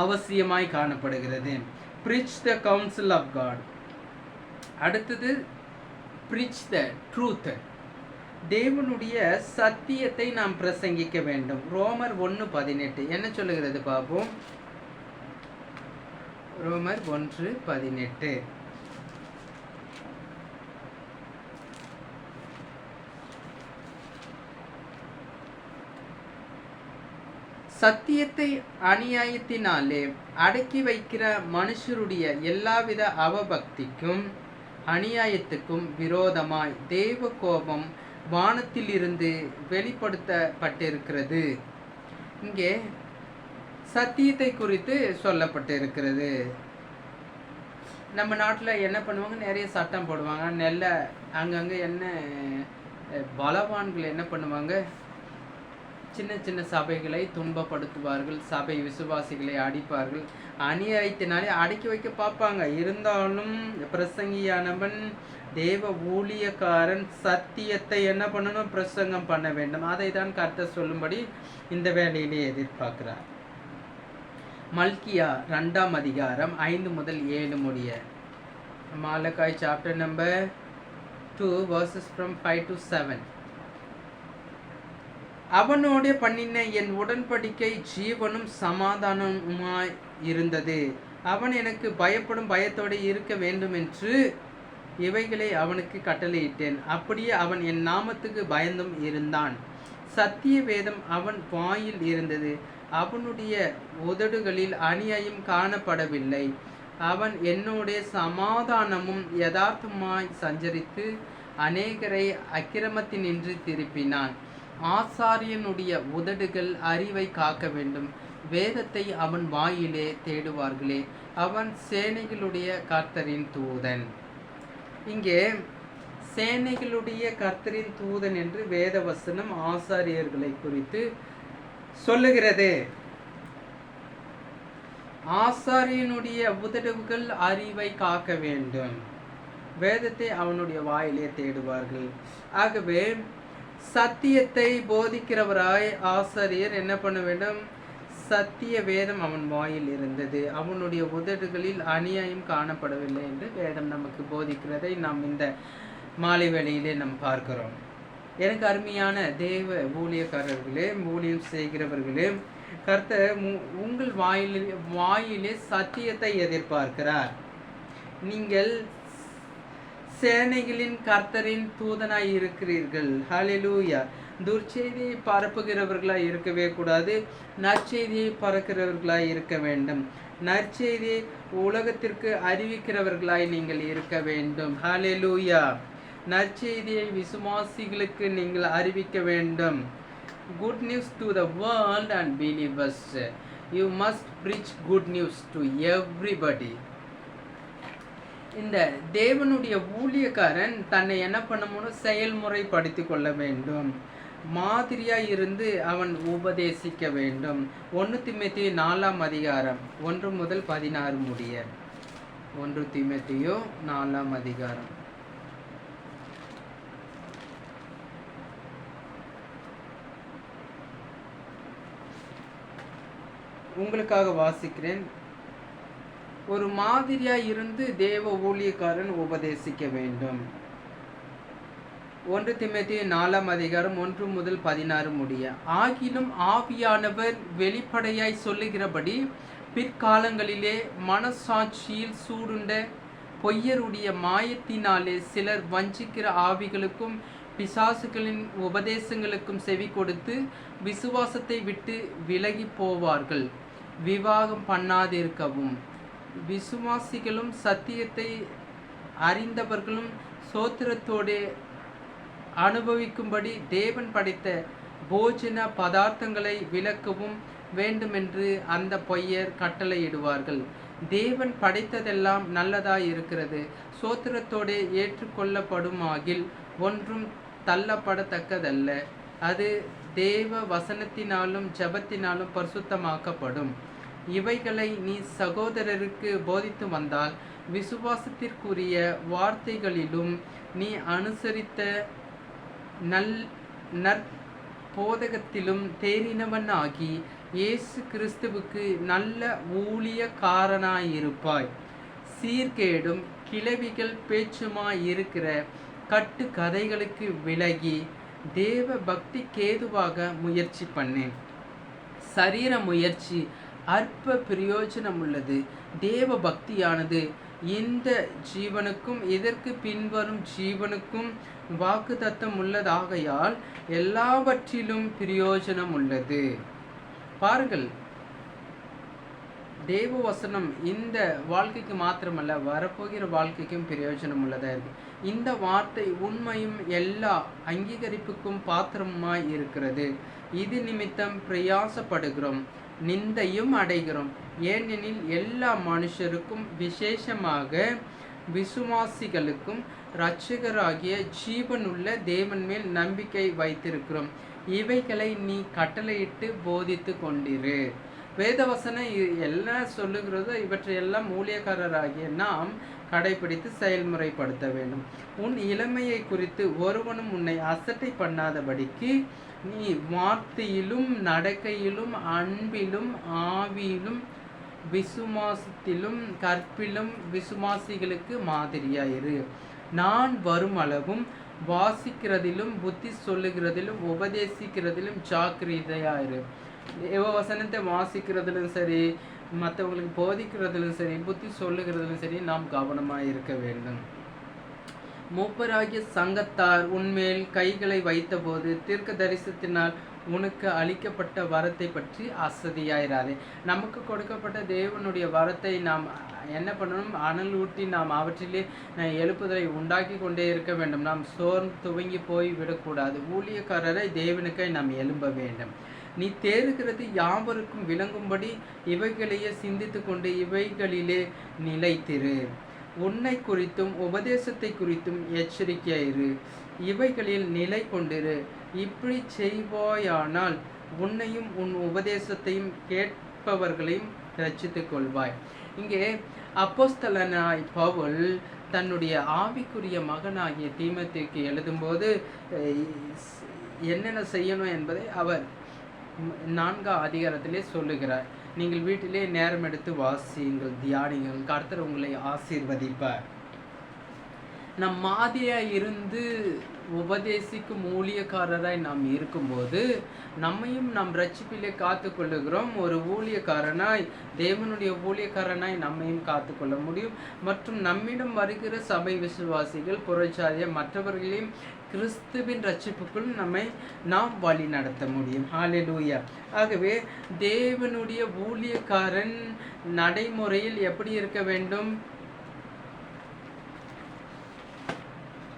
அவசியமாய் காணப்படுகிறது. preach the counsel of God. அடுத்தது preach the truth, தேவனுடைய சத்தியத்தை நாம் பிரசங்கிக்க வேண்டும். ரோமர் 1:18 என்ன சொல்லுகிறது பார்ப்போம். ரோமர் 1:18. சத்தியத்தை அநியாயத்தினாலே அடக்கி வைக்கிற மனுஷருடைய எல்லாவித அவபக்திக்கும் அநியாயத்துக்கும் விரோதமாய் தேவ கோபம் வானத்திலிருந்து வெளிப்படுத்தப்பட்டிருக்கிறது. இங்கே சத்தியத்தை குறித்து சொல்லப்பட்டிருக்கிறது. நம்ம நாட்டில் என்ன பண்ணுவாங்க? நிறைய சட்டம் போடுவாங்க. அங்கங்கே என்ன பலவான்கள் என்ன பண்ணுவாங்க? சின்ன சின்ன சபைகளை துன்பப்படுத்துவார்கள், சபை விசுவாசிகளை அடிப்பார்கள், அநியாயத்தினாலே அடக்கி வைக்க பார்ப்பாங்க. இருந்தாலும் பிரசங்கியானவன், தேவ ஊழியக்காரன் சத்தியத்தை என்ன பண்ணணும்? பிரசங்கம் பண்ண வேண்டும். அதை தான் கர்த்தர் சொல்லும்படி இந்த வேலையிலே எதிர்பார்க்கிறார். மல்கியா 2ஆம் அதிகாரம் 5 முதல் 7 முடிய. மாலக்காய் chapter number 2 verses from 5 to 7. அவனோட பண்ணின என் உடன்படிக்கை ஜீவனும் சமாதானமுமாய் இருந்தது. அவன் எனக்கு பயப்படும் பயத்தோடு இருக்க வேண்டும் என்று இவைகளை அவனுக்கு கட்டளையிட்டேன். அப்படியே அவன் என் நாமத்துக்கு பயந்தும் இருந்தான். சத்திய வேதம் அவன் வாயில் இருந்தது. அவனுடைய உதடுகளில் அநியாயம் காணப்படவில்லை. அவன் என்னோட சமாதானமும் யதார்த்தமாய் சஞ்சரித்து அநேகரை அக்கிரமத்தினின்று திருப்பினான். ஆசாரியனுடைய உதடுகள் அறிவை காக்க வேண்டும். வேதத்தை அவன் வாயிலே தேடுவார்களே. அவன் சேனைகளுடைய கர்த்தரின் தூதன். இங்கே சேனைகளுடைய கர்த்தரின் தூதன் என்று வேதவசனம் ஆசாரியர்களை குறித்து சொல்லுகிறது. ஆசாரியனுடைய உதடுகள் அறிவை காக்க வேண்டும். வேதத்தை அவனுடைய வாயிலே தேடுவார்கள். ஆகவே சத்தியத்தை போதிக்கிறவராய் ஆசாரியர் என்ன பண்ண வேண்டும்? சத்திய வேதம் அவன் வாயில் இருந்தது. அவனுடைய உதடுகளில் அநியாயம் காணப்படவில்லை என்று வேதம் நமக்கு போதிக்கிறதை நாம் இந்த மாலை வேளையிலே நாம் பார்க்கிறோம். எனக்கு அருமையான தேவ ஊழியக்காரர்களே, ஊழியம் செய்கிறவர்களே, கர்த்தர் உங்கள் வாயிலே சத்தியத்தை எதிர்பார்க்கிறார். நீங்கள் சேனைகளின் கர்த்தரின் தூதனாய் இருக்கிறீர்கள். ஹல்லேலூயா. துர்ச்செய்தியை பரப்புகிறவர்களாய் இருக்கவே கூடாது, நற்செய்தியை பரப்புகிறவர்களாய் இருக்க வேண்டும். நற்செய்தியை உலகத்திற்கு அறிவிக்கிறவர்களாய் நீங்கள் இருக்க வேண்டும். ஹல்லேலூயா. நற்செய்தியை விசுவாசிகளுக்கு நீங்கள் அறிவிக்க வேண்டும். Good news to the world and believers. You must preach good news to everybody. இந்த தேவனுடைய ஊழியக்காரன் தன்னை என்ன பண்ணணும்? செயல்முறைப்படுத்தி கொள்ள வேண்டும். மாதிரியாய் இருந்து அவன் உபதேசிக்க வேண்டும். 1 தீமோத்தேயு 4ஆம் அதிகாரம் 1 முதல் 16 முடிய. 1 தீமோத்தேயு 4ஆம் அதிகாரம். உங்களுக்காக வாசிக்கிறேன். ஒரு மாதிரியா இருந்து தேவ ஊழியக்காரன் உபதேசிக்க வேண்டும். 1 தீமோத்தேயு 4ஆம் அதிகாரம் 1 முதல் 16 முடிய. ஆகிலும் ஆவியானவர் வெளிப்படையாய் சொல்லுகிறபடி பிற்காலங்களிலே மனசாட்சியில் சூடுண்ட பொய்யருடைய மாயத்தினாலே சிலர் வஞ்சிக்கிற ஆவிகளுக்கும் பிசாசுகளின் உபதேசங்களுக்கும் செவி கொடுத்து விசுவாசத்தை விட்டு விலகி போவார்கள். விவாகம் பண்ணாதிருக்கவும். விசுவாசிகளும் சத்தியத்தை அறிந்தவர்களும் சோத்திரத்தோடு அனுபவிக்கும்படி தேவன் படைத்த போஜன பதார்த்தங்களை விலக்கவும் வேண்டுமென்று அந்த பொய்யர் கட்டளையிடுவார்கள். தேவன் படைத்ததெல்லாம் நல்லதாய் இருக்கிறது. சோத்திரத்தோடு ஏற்றுக்கொள்ளப்படுமாகில் ஒன்றும் தள்ளப்படத்தக்கதல்ல. அது தேவ வசனத்தினாலும் ஜெபத்தினாலும் பரிசுத்தமாக்கப்படும். இவைகளை நீ சகோதரருக்கு போதித்து வந்தால் விசுவாசத்திற்குரிய வார்த்தைகளிலும் நீ அனுசரித்த நற்போதகத்திலும் தேறினவன் ஆகி இயேசு கிறிஸ்துவுக்கு நல்ல ஊழியக்காரனாயிருப்பாய். சீர்கேடும் கிளவிகள் பேச்சுமாயிருக்கிற கட்டு கதைகளுக்கு விலகி தேவ பக்திக்கேதுவாக முயற்சி பண்ணேன். சரீர முயற்சி அற்ப பிரயோஜனம் உள்ளது. தேவ பக்தியானது இந்த ஜீவனுக்கும் இதற்கு பின்வரும் ஜீவனுக்கும் வாக்குத்தத்தம் உள்ளதாகையால் எல்லாவற்றிலும் பிரயோஜனம் உள்ளது. பாருங்கள், தேவ வசனம் இந்த வாழ்க்கைக்கு மாத்திரமல்ல, வரப்போகிற வாழ்க்கைக்கும் பிரயோஜனம் உள்ளதா இருக்கு. இந்த வார்த்தை உண்மையும் எல்லா அங்கீகரிப்புக்கும் பாத்திரமாய் இருக்கிறது. இது நிமித்தம் பிரயாசப்படுகிறோம், நிந்தையும் அடைகிறோம். ஏனெனில் எல்லா மனுஷருக்கும் விசேஷமாக விசுவாசிகளுக்கும் இரட்சகராகிய ஜீவனுள்ள தேவன் மேல் நம்பிக்கை வைத்திருக்கிறோம். இவைகளை நீ கட்டளையிட்டு போதித்து கொண்டிரு. வேதவசனம் எல்லாம் சொல்லுகிறதோ இவற்றையெல்லாம் ஊழியக்காரராகிய நாம் கடைபிடித்து செயல்முறைப்படுத்த வேண்டும். உன் இளமையை குறித்து ஒருவனும் உன்னை அசட்டை பண்ணாதபடிக்கு நீ வார்த்தையிலும் நடக்கையிலும் அன்பிலும் ஆவியிலும் விசுவாசத்திலும் கற்பிலும் விசுவாசிகளுக்கு மாதிரியாயிரு. நான் வரும் அளவும் வாசிக்கிறதிலும் புத்தி சொல்லுகிறதிலும் உபதேசிக்கிறதிலும் ஜாக்கிரதையாயிரு. வசனத்தை வாசிக்கிறதிலும் சரி, மற்றவங்களுக்கு போதிக்கிறதிலும் சரி, புத்தி சொல்லுகிறதிலும் சரி நாம் கவனமாக இருக்க வேண்டும். மூப்பராகிய சங்கத்தார் உன்மேல் கைகளை வைத்தபோது தீர்க்க தரிசனத்தினால் உனக்கு அளிக்கப்பட்ட வரத்தை பற்றி அசதியாயிராதே. நமக்கு கொடுக்கப்பட்ட தேவனுடைய வரத்தை நாம் என்ன பண்ணணும்? அனல் ஊட்டி நாம் அவற்றிலே எழுப்புதலை உண்டாக்கி கொண்டே இருக்க வேண்டும். நாம் சோர்ந்து துவங்கி போய் விடக்கூடாது. ஊழியக்காரரை தேவனுக்காய் நாம் எழும்ப வேண்டும். நீ தேறுகிறது யாவருக்கும் விளங்கும்படி இவைகளையே சிந்தித்து கொண்டு இவைகளிலே நிலைத்திரு. உன்னை குறித்தும் உபதேசத்தை குறித்தும் எச்சரிக்கையாயிரு. இவைகளில் நிலை கொண்டிரு. இப்படி செய்வாயானால் உன்னையும் உன் உபதேசத்தையும் கேட்பவர்களையும் ரட்சித்துக் கொள்வாய். இங்கே அப்போஸ்தலனாய் பவுல் தன்னுடைய ஆவிக்குரிய மகனாகிய தீமோத்தேயுக்கு எழுதும்போது என்னென்ன செய்யணும் என்பதை அவர் 4ஆம் அதிகாரத்திலே சொல்லுகிறார். நீங்கள் வீட்டிலே நேரம் எடுத்து வாசியுங்கள், தியானிங்கள், கர்த்தர் உங்களை ஆசீர்வதிப்பார். நம் மாதிரியாய் இருந்து உபதேசிக்கும் ஊழியக்காரராய் நாம் இருக்கும்போது நம்மையும் நம் ரட்சிப்பிலே காத்து கொள்ளுகிறோம். ஒரு ஊழியக்காரனாய், தேவனுடைய ஊழியக்காரனாய் நம்மையும் காத்து கொள்ள முடியும். மற்றும் நம்மிடம் வருகிற சபை விசுவாசிகள், புறஜாதிய மற்றவர்களையும் கிறிஸ்துவின் ரட்சிப்புக்குள் நாம் வழி நடத்த முடியும். ஹல்லேலூயா. ஆகவே தேவனுடைய ஊழியக்காரன் நடைமுறையில் எப்படி இருக்க வேண்டும்?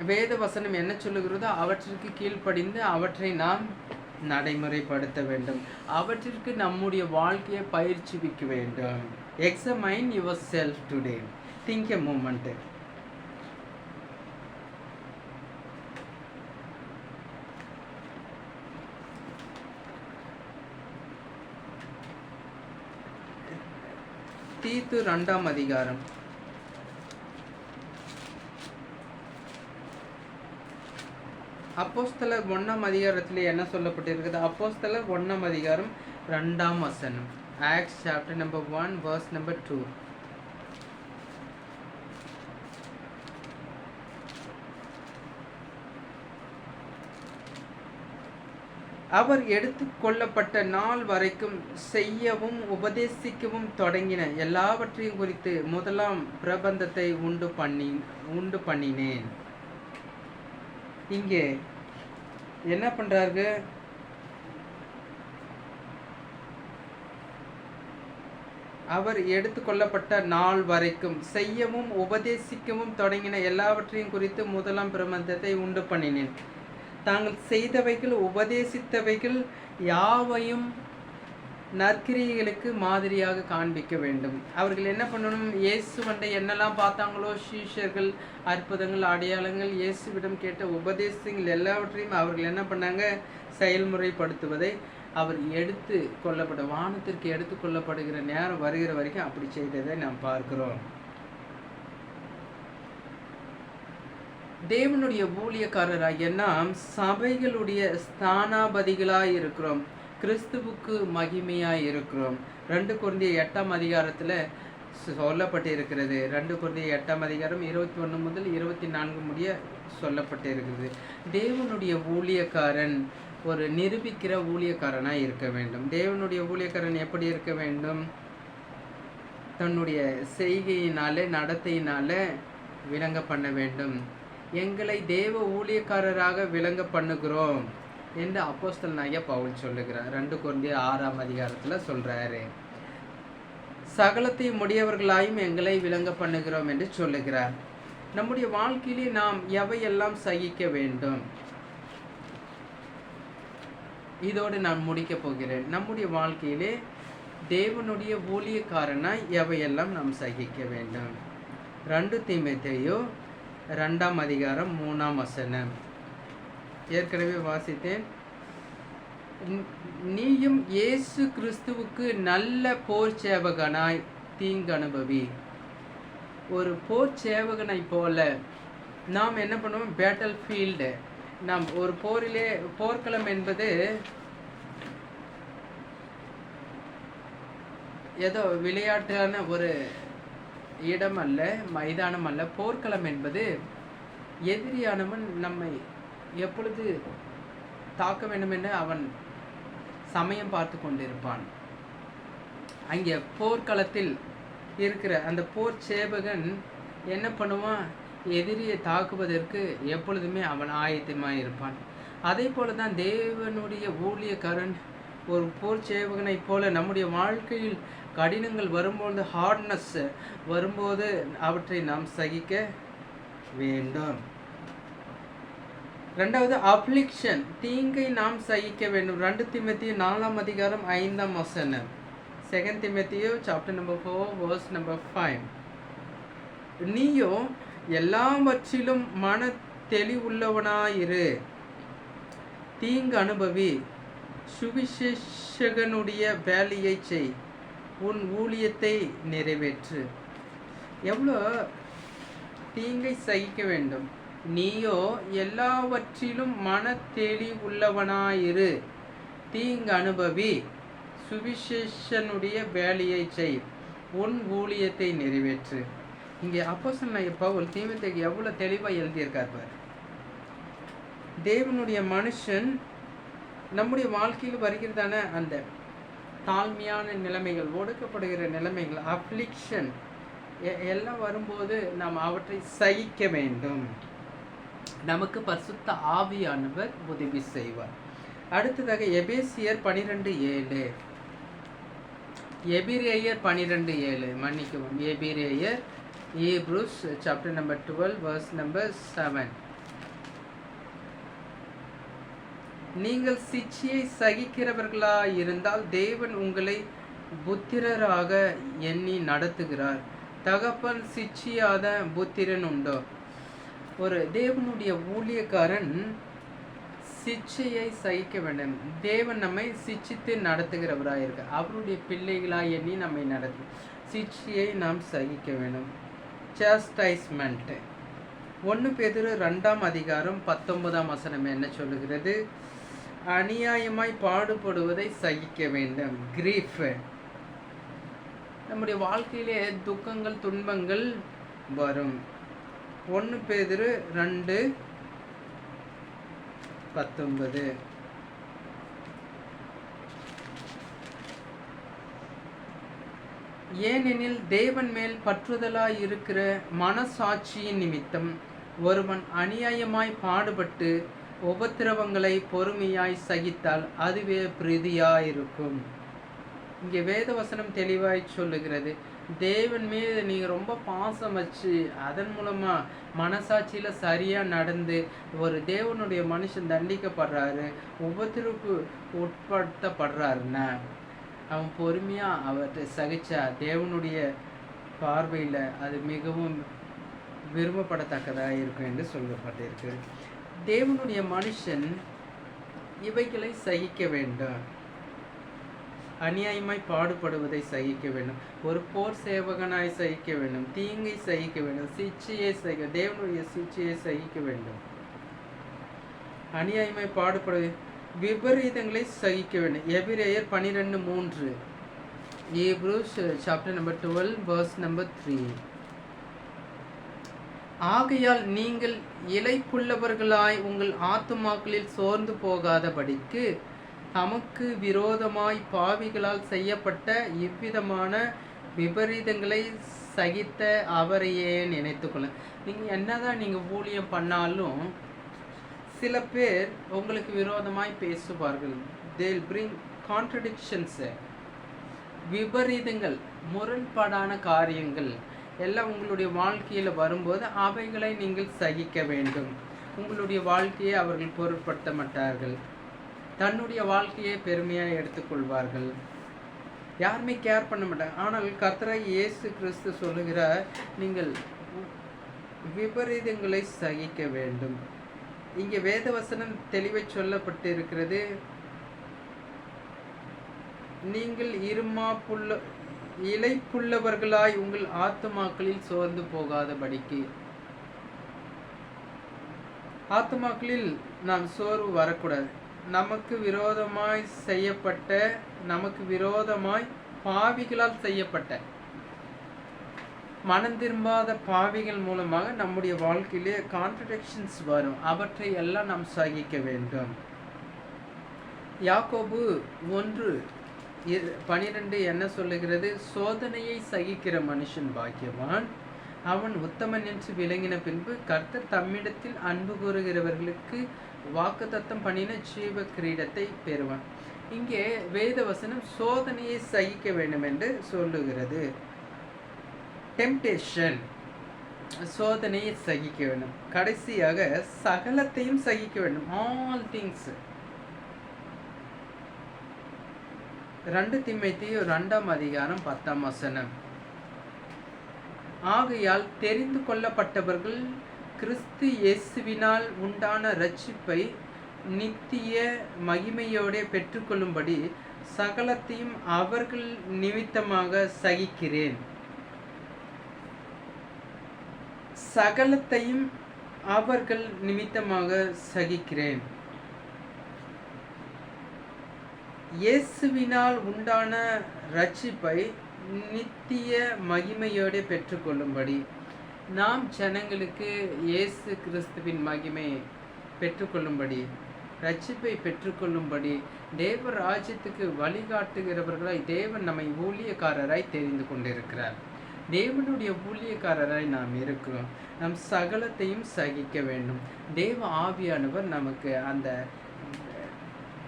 வேத வசனம் என்ன சொல்லுகிறதோ அவற்றிற்கு கீழ்ப்படிந்து அவற்றை நாம் நடைமுறைப்படுத்த வேண்டும். அவற்றிற்கு நம்முடைய வாழ்க்கையை பயிற்சிவிக்க வேண்டும். Examine your self today. Think a moment. தீத்து 2ஆம் அதிகாரம். அப்போஸ்தலர் 1ஆம் அதிகாரத்திலே என்ன சொல்லப்பட்டிருக்குது? அப்போஸ்தலர் 1ஆம் அதிகாரம் 2ஆம் வசனம். Acts chapter number 1 verse number 2. அவர் எடுத்து கொள்ளப்பட்ட நாள் வரைக்கும் செய்யவும் உபதேசிக்கவும் தொடங்கின எல்லாவற்றையும் குறித்து முதலாம் பிரபந்தத்தை உண்டு பண்ணினேன். இங்கே என்ன பண்றாரு? அவர் எடுத்து கொள்ளப்பட்ட நாள் வரைக்கும் செய்யவும் உபதேசிக்கவும் தொடங்கின எல்லாவற்றையும் குறித்து முதலாம் பிரபந்தத்தை உண்டு பண்ணினேன். தாங்கள் செய்தவைகள் உபதேசித்தவைகள் யாவையும் நற்கிரியைகளுக்கு மாதிரியாக காண்பிக்க வேண்டும். அவர்கள் என்ன பண்ணணும்? இயேசுவண்டை என்னெல்லாம் பார்த்தாங்களோ, சீஷர்கள், அற்புதங்கள், அடையாளங்கள், இயேசுவிடம் கேட்ட உபதேசங்கள் எல்லாவற்றையும் அவர்கள் என்ன பண்ணாங்க? செயல்முறைப்படுத்துவதை அவர் எடுத்து கொள்ளப்பட்ட வானத்திற்கு எடுத்து கொள்ளப்படுகிற நேரம் வருகிற வரைக்கும் அப்படி செய்ததை நாம் பார்க்கிறோம். தேவனுடைய ஊழியக்காரராகிய நாம் சபைகளுடைய ஸ்தானாபதிகளாய் இருக்கிறோம். கிறிஸ்துவுக்கு மகிமையாய் இருக்கிறோம். 2 கொரிந்தியர் 8ஆம் அதிகாரத்தில் சொல்லப்பட்டு இருக்கிறது. 2 கொரிந்தியர் 8ஆம் அதிகாரம் 21 முதல் 24 முடிய சொல்லப்பட்டு இருக்கிறது. தேவனுடைய ஊழியக்காரன் ஒரு நிரூபிக்கிற ஊழியக்காரனாய் இருக்க வேண்டும். தேவனுடைய ஊழியக்காரன் எப்படி இருக்க வேண்டும்? தன்னுடைய செய்கையினாலே, நடத்தையினால விளங்க பண்ண வேண்டும். எங்களை தேவ ஊழியக்காரராக விளங்க பண்ணுகிறோம் என்று அப்போஸ்தலனாகிய பவுல் சொல்லுகிறார். 2 கொரிந்தியர் 6ஆம் அதிகாரத்தில் சொல்றாரு. சகலத்தை முடியவர்களாயும் எங்களை விளங்க பண்ணுகிறோம் என்று சொல்லுகிறார். நம்முடைய வாழ்க்கையிலே நாம் எவையெல்லாம் சகிக்க வேண்டும்? இதோடு நான் முடிக்க போகிறேன். நம்முடைய வாழ்க்கையிலே தேவனுடைய ஊழியக்காரனாய் எவையெல்லாம் நாம் சகிக்க வேண்டும்? 2 தீமோத்தேயு 2ஆம் அதிகாரம் 3ஆம் வசனம். ஏற்கனவே வாசித்தேன். நீயும் இயேசு கிறிஸ்துவுக்கு நல்ல போர் சேவகனாய் தீங்கு அனுபவி. ஒரு போர் சேவகனை போல நாம் என்ன பண்ணுவோம்? பேட்டல் ஃபீல்டு, நாம் ஒரு போர்க்களம் என்பது ஏதோ விளையாட்டான ஒரு இடம் அல்ல, மைதானம் அல்ல. போர்க்களம் என்பது எதிரியானவன் நம்மை எப்பொழுது தாக்க வேண்டும் என்று அவன் சமயம் பார்த்து கொண்டிருப்பான். அங்கே போர்க்களத்தில் இருக்கிற அந்த போர் சேவகன் என்ன பண்ணுவான்? எதிரியை தாக்குவதற்கு எப்பொழுதுமே அவன் ஆயத்தமாக இருப்பான். அதே போல தான் தேவனுடைய ஊழியக்காரன் ஒரு போர் சேவகனை போல நம்முடைய வாழ்க்கையில் கடினங்கள் வரும்போது, ஹார்ட்னஸ் வரும்போது அவற்றை நாம் சகிக்க வேண்டும். ரெண்டாவது அப்ளிக்ஷன், தீங்கை நாம் சகிக்க வேண்டும். 2 தீமோத்தேயு 4 அதிகாரம் 5 வசனம். 2 தீமோத்தேயு சாப்டர் நம்பர் 4 verse number 5. நீயோ எல்லாவற்றிலும் மன தெளிவுள்ளவனாயிரு, தீங்கு அனுபவி, சுவிசேஷகனுடைய வேலையை செய், உன் ஊழியத்தை நிறைவேற்று. எவ்வளோ தீங்கை சகிக்க வேண்டும்? நீயோ எல்லாவற்றிலும் மன தெளிவுள்ளவனாயிரு, தீங்கு அனுபவி, சுவிசேஷனுடைய வேலையை செய், உன் ஊழியத்தை நிறைவேற்று. இங்கே அப்போஸ்தலனாகிய பவுல் தீமோத்தேயுக்கு எவ்வளோ தெளிவாக எழுதியிருக்கார் பார். தேவனுடைய மனுஷன் நம்முடைய வாழ்க்கையில் வருகிறதான அந்த தாழ்மையான நிலைமைகள், ஒடுக்கப்படுகிற நிலைமைகள், அப்ளிக்ஷன் எல்லாம் வரும்போது நாம் அவற்றை சகிக்க வேண்டும். நமக்கு பரிசுத்த ஆவியானவர் உதவி செய்வார். அடுத்ததாக எபேசியர் 12:7, எபிரேயர் 12:7, மன்னிக்கவும், எபிரேயர், Hebrews chapter number 12 verse number 7. நீங்கள் சிட்சியை சகிக்கிறவர்களாய் இருந்தால் தேவன் உங்களை புத்திரராக எண்ணி நடத்துகிறார். தகப்பன் சிட்சியாத புத்திரன் உண்டோ? ஒரு தேவனுடைய ஊழியக்காரன் சிட்சையை சகிக்க வேண்டும். தேவன் நம்மை சிட்சித்து நடத்துகிறவராக இருக்க, அவருடைய பிள்ளைகளாய் எண்ணி நம்மை நடத்து. சிட்சியை நாம் சகிக்க வேண்டும். சாஸ்டைஸ்மெண்ட் 1 பேதுரு 2 அதிகாரம் 19 வசனம் என்ன சொல்லுகிறது? அநியாயமாய் பாடுபடுவதை சகிக்க வேண்டும். கிரீஃப், நம்முடைய வாழ்க்கையிலே துக்கங்கள், துன்பங்கள் வரும். 1 பேதுரு 2:19. ஏனெனில் தேவன் மேல் பற்றுதலாய் இருக்கிற மனசாட்சியின் நிமித்தம் ஒருவன் அநியாயமாய் பாடுபட்டு உபத்திரவங்களை பொறுமையாய் சகித்தால் அதுவே பிரீதியாயிருக்கும். இங்கே வேத வசனம் தெளிவாய் சொல்லுகிறது, தேவன் மீது நீங்கள் ரொம்ப பாசம் வச்சு அதன் மூலமாக மனசாட்சியில் சரியாக நடந்து ஒரு தேவனுடைய மனுஷன் தண்டிக்கப்படுறாரு, உபத்திரவுக்கு உட்படுத்தப்படுறாருன்னா அவன் பொறுமையாக அவற்றை சகிச்சா தேவனுடைய பார்வையில் அது மிகவும் விரும்பப்படத்தக்கதாக இருக்கும் என்று சொல்லப்பட்டிருக்கு. தேவனுடைய மனுஷன் இவைகளை சகிக்க வேண்டும். அநியாயமாய் பாடுபடுவதை சகிக்க வேண்டும், ஒரு போர் சேவகனாய் சகிக்க வேண்டும், தீங்கை சகிக்க வேண்டும், சிட்சையை சகிக்க, தேவனுடைய சிட்சையை சகிக்க வேண்டும். அநியாயமாய் பாடுபடுவது, விபரீதங்களை சகிக்க வேண்டும். எபிரேயர் 12:3, Hebrews chapter number 12 verse number 3. ஆகையால் நீங்கள் இளைப்புள்ளவர்களாய் உங்கள் ஆத்துமாக்களில் சோர்ந்து போகாதபடிக்கு தமக்கு விரோதமாய் பாவிகளால் செய்யப்பட்ட இவ்விதமான விபரீதங்களை சகித்த அவரையே நினைத்துக்கொள்ள. நீங்கள் என்னதான் நீங்கள் ஊழியம் பண்ணாலும் சில பேர் உங்களுக்கு விரோதமாய் பேசுவார்கள். they will bring contradictions, விபரீதங்கள், முரண்பாடான காரியங்கள் எல்லாம் உங்களுடைய வாழ்க்கையில் வரும்போது அவைகளை நீங்கள் சகிக்க வேண்டும். உங்களுடைய வாழ்க்கையை அவர்கள் பொருட்படுத்த மாட்டார்கள், தன்னுடைய வாழ்க்கையை பெருமையாக எடுத்துக்கொள்வார்கள், யாருமே கேர் பண்ண மாட்டாங்க. ஆனால் கர்த்தராகிய இயேசு கிறிஸ்து சொல்லுகிறார், நீங்கள் விபரீதங்களை சகிக்க வேண்டும். இங்கே வேதவசனம் தெளிவை சொல்லப்பட்டு இருக்கிறது. நீங்கள் இளைப்புள்ளவர்களாய் உங்கள் ஆத்துமாக்களில் சோர்ந்து போகாதபடிக்கு. ஆத்துமாக்களில் நாம் சோர்வு வரக்கூடாது. நமக்கு விரோதமாய் பாவிகளால் செய்யப்பட்ட மனம் திரும்பாத பாவிகள் மூலமாக நம்முடைய வாழ்க்கையிலே கான்ட்ரடிக்ஷன்ஸ் வரும். அவற்றை எல்லாம் நாம் சகிக்க வேண்டும். யாக்கோபு 1:12 என்ன சொல்லுகிறது? சோதனையை சகிக்கிற மனுஷன் பாக்கியவான், அவன் உத்தமன் என்று விளங்கின பின்பு கர்த்தர் தம்மிடத்தில் அன்பு கூறுகிறவர்களுக்கு வாக்குத்தத்தம் பண்ணின ஜீவ கிரீடத்தை பெறுவான். இங்கே வேத வசனம் சோதனையை சகிக்க வேண்டும் என்று சொல்லுகிறது. டெம்டேஷன், சோதனையை சகிக்க வேண்டும். கடைசியாக சகலத்தையும் சகிக்க வேண்டும். All things. 2 தீமோத்தேயு 2:10. ஆகையால் தெரிந்து கொள்ளப்பட்டவர்கள் கிறிஸ்து இயேசுவினால் உண்டான இரட்சிப்பை நித்திய மகிமையோடு பெற்றுக்கொள்ளும்படி சகலத்தையும் அவர்கள் நிமித்தமாக சகிக்கிறேன். சகலத்தையும் அவர்கள் நிமித்தமாக சகிக்கிறேன். இயேசுவினால் உண்டான இரட்சிப்பை நித்திய மகிமையோடு பெற்றுக்கொள்ளும்படி. நாம் ஜனங்களுக்கு இயேசு கிறிஸ்துவின் மகிமை பெற்றுக்கொள்ளும்படி, இரட்சிப்பை பெற்றுக்கொள்ளும்படி தேவ ராஜ்யத்துக்கு வழிகாட்டுகிறவர்களாய் தேவன் நம்மை ஊழியக்காரராய் தெரிந்து கொண்டிருக்கிறார். தேவனுடைய ஊழியக்காரராய் நாம் இருக்கிறோம். நம் சகலத்தையும் சகிக்க வேண்டும். தேவ ஆவியானவர் நமக்கு அந்த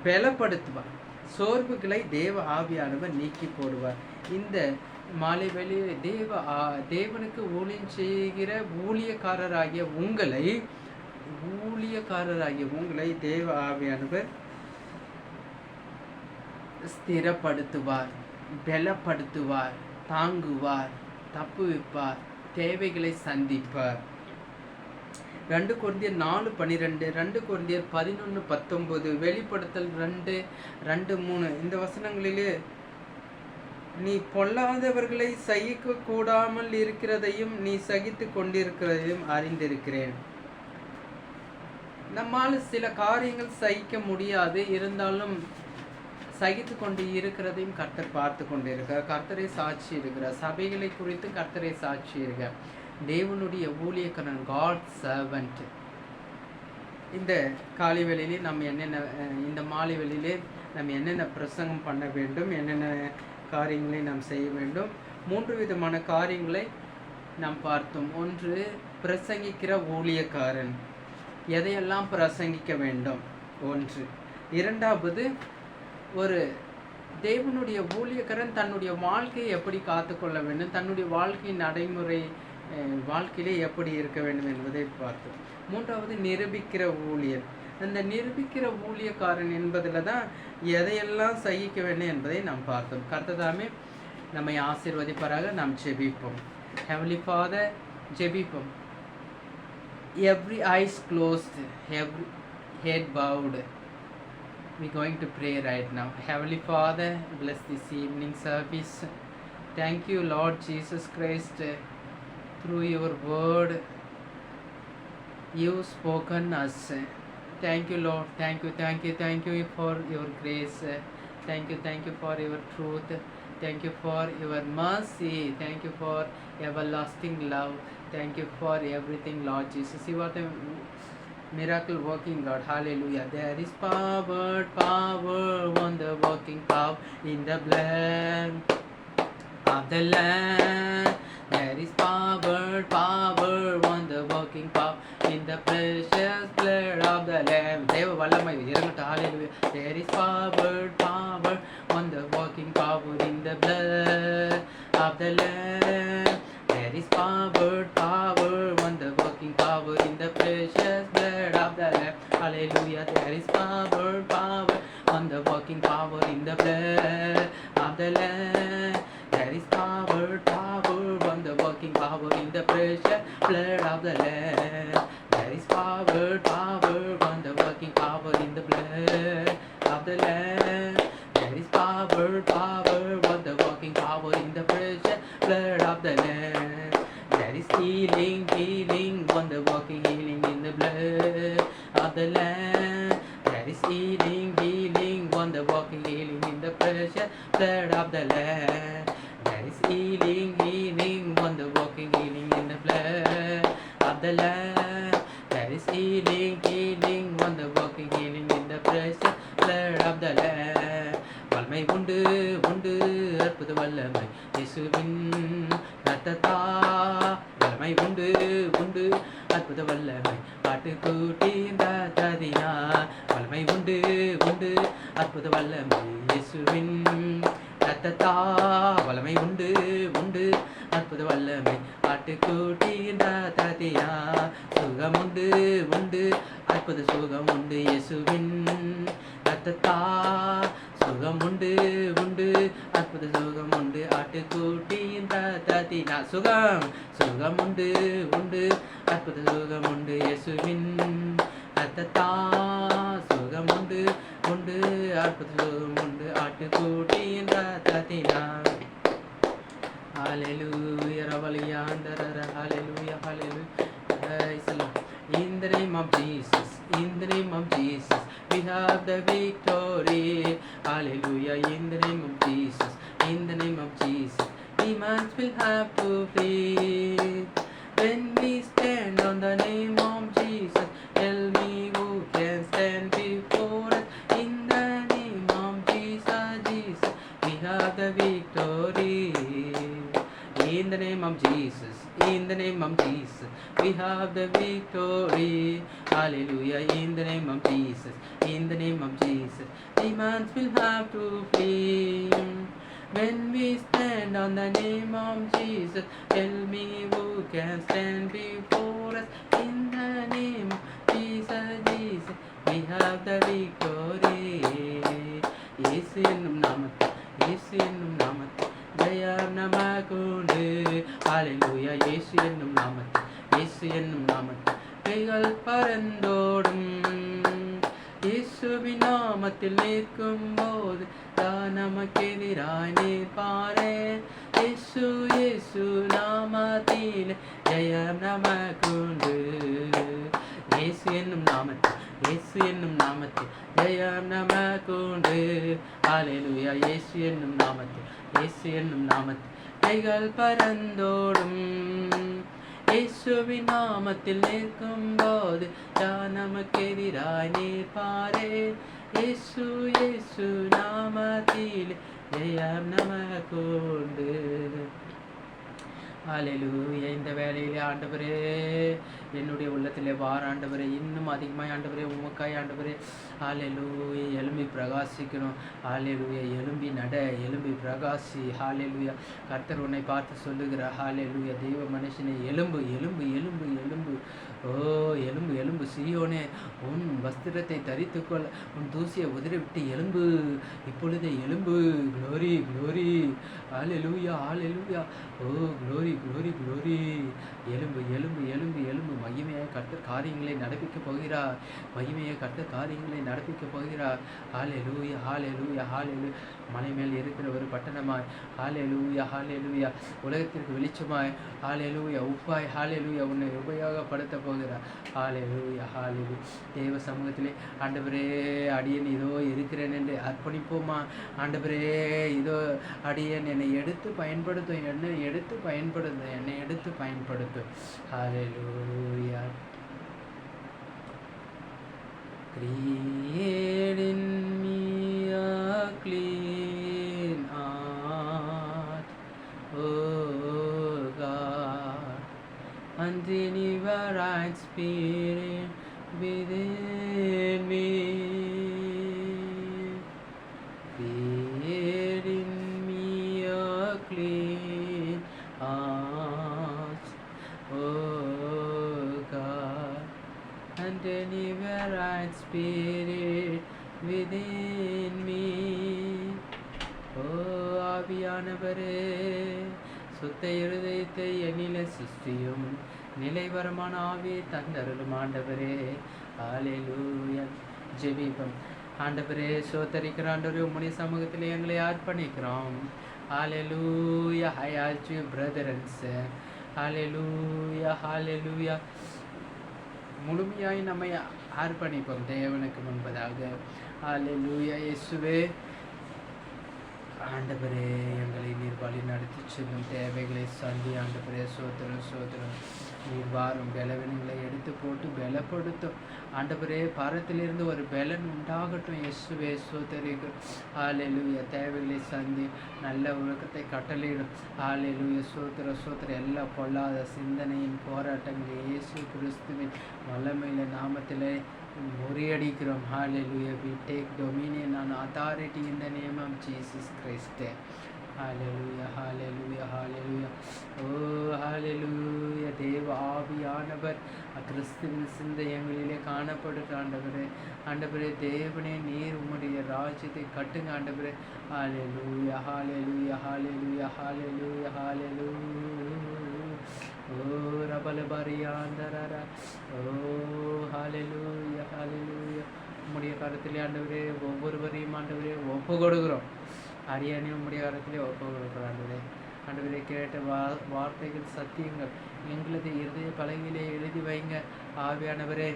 பலப்படுத்துவார். சோர்வுகளை தேவ ஆவியானவர் நீக்கி போடுவார். இந்த மாலை வேளையிலே தேவனுக்கு ஊழியம் செய்கிற ஊழியக்காரராகிய உங்களை தேவ ஆவியானவர் ஸ்திரப்படுத்துவார், பலப்படுத்துவார், தாங்குவார், தப்புவிப்பார், தேவைகளை சந்திப்பார். 2 கொரிந்தியர் 4:12, 2 கொரிந்தியர் 11:19, வெளிப்படுத்தல் 2:3 இந்த வசனங்களிலே நீ பொல்லாதவர்களை சகிக்க கூடாமல் இருக்கிறதையும் நீ சகித்து கொண்டிருக்கிறதையும் அறிந்திருக்கிறேன். நம்மால் சில காரியங்கள் சகிக்க முடியாது, இருந்தாலும் சகித்து கொண்டு இருக்கிறதையும் கர்த்தர் பார்த்து கொண்டிருக்கிறார். கர்த்தரை சாட்சி இருக்கிறார். சபைகளை குறித்து கர்த்தரை சாட்சி இருக்கிறார். தேவனுடைய ஊழியக்காரன், காட் சர்வன்ட். இந்த காலை வேளையிலே இந்த மாலை வேளையிலே நம்ம என்னென்ன பிரசங்கம் பண்ண வேண்டும், என்னென்ன காரியங்களை நாம் செய்ய வேண்டும். 3 விதமான காரியங்களை நாம் பார்த்தோம். 1, பிரசங்கிக்கிற ஊழியக்காரன் எதையெல்லாம் பிரசங்கிக்க வேண்டும். 1. 2வது, ஒரு தேவனுடைய ஊழியக்காரன் தன்னுடைய வாழ்க்கையை எப்படி காத்துக்கொள்ள வேண்டும், தன்னுடைய வாழ்க்கை நடைமுறை வாழ்க்கையிலே எப்படி இருக்க வேண்டும் என்பதை பார்த்தோம். 3வது, நிரூபிக்கிற ஊழியர். அந்த நிரூபிக்கிற ஊழியக்காரன் என்பதில் தான் எதையெல்லாம் சகிக்க வேண்டும் என்பதை நாம் பார்த்தோம். கர்த்ததாமே நம்மை ஆசீர்வதிப்பாராக. நாம் ஜெபிப்போம். Heavenly Father, ஜெபிப்போம். Every eyes closed, every head bowed. We're going to pray right now. Heavenly Father, bless this evening service. Thank you, Lord Jesus Christ, through your word you've spoken us. Thank you, Lord. Thank you for your grace. Thank you for your truth. Thank you for your mercy. Thank you for everlasting love. Thank you for everything, Lord Jesus. You are the miracle working God. Hallelujah. There is power on the working power in the blood of the Lamb. There is power on the working power in the precious blood of the Lamb. தேவ வல்லமை இறங்கட்டும். Hallelujah. There is power on the working power in the blood of the Lamb. There is power on the working power in the precious blood of the Lamb. Hallelujah. There is power on the working power in the blood of the Lamb. There is power on the working power in the precious blood of the Lamb. There is power on the working power in the blood of the Lamb. There is power power, wonder walking power in the precious blood of the Lamb. There is healing, healing, wonder walking healing in the blood of the Lamb. There is healing, healing, wonder walking healing in the precious blood of the Lamb. There is healing, healing, wonder walking healing in the blood of the Lamb. There is healing, healing, wonder walking healing in the precious blood of the Lamb. வல்லமை உண்டு உண்டு அற்புத வல்லமை இயேசுவின் ரத்தத்தா. வல்லமை உண்டு உண்டு அற்புத வல்லமை ஆட்டுக்குட்டியின் ரத்தத்தினா. வல்லமை உண்டு உண்டு அற்புத வல்லமை இயேசுவின் ரத்தத்தா. வல்லமை உண்டு உண்டு அற்புத வல்லமை ஆட்டுக்குட்டியின் ரத்தத்தினா. சுகம் உண்டு உண்டு அற்புத சுகம் உண்டு இயேசுவின் ரத்தத்தா. சுகம் உண்டு உண்டு அற்புத சுகம் உண்டு ஆட்டுக்குட்டியின் ரத்தத்தினா. சுகம் சுகம் உண்டு உண்டு அற்புத சுகம் உண்டு இயேசுவின் ரத்தத்தா. சுகம் உண்டு உண்டு அற்புத சுகம் உண்டு ஆட்டுக்குட்டியின் ரத்தத்தினா. Hallelujah, Ravaliyandara, hallelujah, hallelujah. Praise the Lord. In the name of Jesus, in the name of Jesus, we have the victory. Hallelujah, in the name of Jesus, in the name of Jesus, demons will have to flee. When we stand on the name of Jesus, tell me who can stand before us. In the name of Jesus, Jesus, we have the victory. In the name of Jesus, in the name of Jesus, we have the victory. Hallelujah, in the name of Jesus, in the name of Jesus, demons will have to flee. When we stand on the name of Jesus, tell me who can stand before us. In the name of Jesus, Jesus, we have the victory. இயேசு என்னும் நாமத்தில், இயேசு என்னும் நாமத்தில் ஜெயம் நமக்குண்டு. ஹalleluya, இயேசு என்னும் நாமத்தில், இயேசு என்னும் நாமத்தில் கைகள் பறந்தோடும். இயேசுவின் நாமத்தில் நிற்கும் போது தான் நமக்கு எதிராய் நிற்பாரே. இயேசு இயேசு நாமத்தில் ஜெயம் நமக்குண்டு. இயேசு என்னும் நாமத்தில், இயேசு என்னும் நாமத்தில் ஜெயம் நமக்குண்டு. ஹalleluya, இயேசு என்னும் நாமத்தில், இயேசு என்னும் நாமத்தில் கைகள் பறந்தோடும். இயேசுவின் நாமத்தில் நிற்கும் போது யார் நமக்கு எதிராய் நிற்பாரே. இயேசு இயேசு நாமத்தில் ஜெயம் நமக்குண்டு. ஹalleluya, இந்த வேளையிலே ஆண்டவரே என்னுடைய உள்ளத்திலே வார ஆண்டவரே, இன்னும் அதிகமாக ஆண்டவரே உமக்காய் ஆண்டவரே. ஹalleluya, எழும்பி பிரகாசிக்கணும். ஹalleluya, எழும்பி நட, எழும்பி பிரகாசி. ஹalleluya, கர்த்தர் உன்னை பார்த்து சொல்லுகிறார். ஹalleluya, தெய்வ மனுஷனே எழும்பு எழும்பு எழும்பு எழும்பு. ஓ எலும்பு எலும்பு சீயோனே, உன் வஸ்திரத்தை தரித்துக்கொள், உன் தூசியை உதறிவிட்டு எலும்பு, இப்பொழுதே எலும்பு. க்ளோரி க்ளோரி, ஹalleluya ஹalleluya. Oh glory glory glory. எலும்பு எலும்பு எலும்பு எலும்பு. மகிமையை கர்த்தர் காரியங்களை நடப்பிக்கப் போகிறார். மகிமையை கர்த்தர் காரியங்களை நடப்பிக்கப் போகிறார். ஹalleluya ஹalleluya ஹalleluya. மலை மேல் இருக்கிற ஒரு பட்டணமாய், ஹalleluya ஹalleluya, உலகத்திற்கு வெளிச்சமாய், ஹalleluya உப்பாய், ஹalleluya உன்னை உபயோகப்படுத்த போகிறார். ஹalleluya ஹalleluya. தேவ சமூகத்திலே ஆண்டவரே அடியேன் இதோ இருக்கிறேன் என்று அர்ப்பணிப்போமா? ஆண்டவரே இதோ அடியேன், என்னை எடுத்து பயன்படுத்தும், என்னை எடுத்து பயன்படுத்தும், என்னை எடுத்து பயன்படுத்தும். ஹalleluya. Create in me a clean heart, oh God, and renew a right spirit within me. Create in me a clean heart, oh God, and renew a right spirit within me. Oh ஆவியானவரே, சுத்த இருதயத்தை என்னிலே சிருஷ்டியும், நிலைவரமான ஆவியை தந்தருளும் ஆண்டவரே. ஹalleluya. ஜெபிப்போம். ஆண்டவரே சோத்தரிக்கிற ஆண்டவரே உம்முடைய சமூகத்தில் எங்களை அர்ப்பணிக்கிறோம். ஹalleluya. I ask you brother and sister. ஹalleluya ஹalleluya. முழுமையாய் நம்மை அர்ப்பணிப்போம் தேவனுக்கு முன்பதாக. ஹalleluya. இயேசுவே ஆண்டவரே எங்களை நீர் வழி நடத்தி செல்லும் தேவைகளை சந்தி. ஆண்டவரே சோத்திரம் சோத்திரம். நீர் வாரும் பலவீனங்களை எடுத்து போட்டு பலப்படுத்தும். ஆண்டவரே பாரத்திலிருந்து ஒரு பலன் உண்டாகட்டும். இயேசுவே சோதரிக்கும். ஹalleluya. தேவைகளை சந்தி. நல்ல உலகத்தை கட்டளையிடும். ஹalleluya. சோத்திர சோத்திர. எல்லா பொல்லாத சிந்தனையின் போராட்டங்களை இயேசு கிறிஸ்துவின் வல்லமையில நாமத்திலே முறியடிக்கிறோம். Hallelujah. We take dominion and authority in the name of Jesus Christ. Hallelujah. Hallelujah. Hallelujah. Oh hallelujah. தேவ ஆவியானவர் கிறிஸ்துவின் சிந்தையங்களிலே காணப்படுகிற ஆண்டவரே. ஆண்டவரே தேவனே நீர் உம்முடைய ராஜ்யத்தை கட்டுங்க ஆண்டவரே. Hallelujah. Hallelujah. Hallelujah. Hallelujah. Hallelujah. Oh ரபலபரியாந்தரரா. Oh hallelujah. Hallelujah. உம்முடைய கரத்திலே ஆண்டவரே ஒவ்வொருவரையும் ஆண்டவரே ஒப்பு கொடுக்கிறோம். அரியணையும் உம்முடைய கரத்திலே ஒப்பு கொடுக்கிறோம் ஆண்டவரே. ஆண்டவரே கேட்ட வார்த்தைகள் சத்தியங்கள் எங்களது இருதய பலகையிலே எழுதி வைங்க ஆவியானவரே.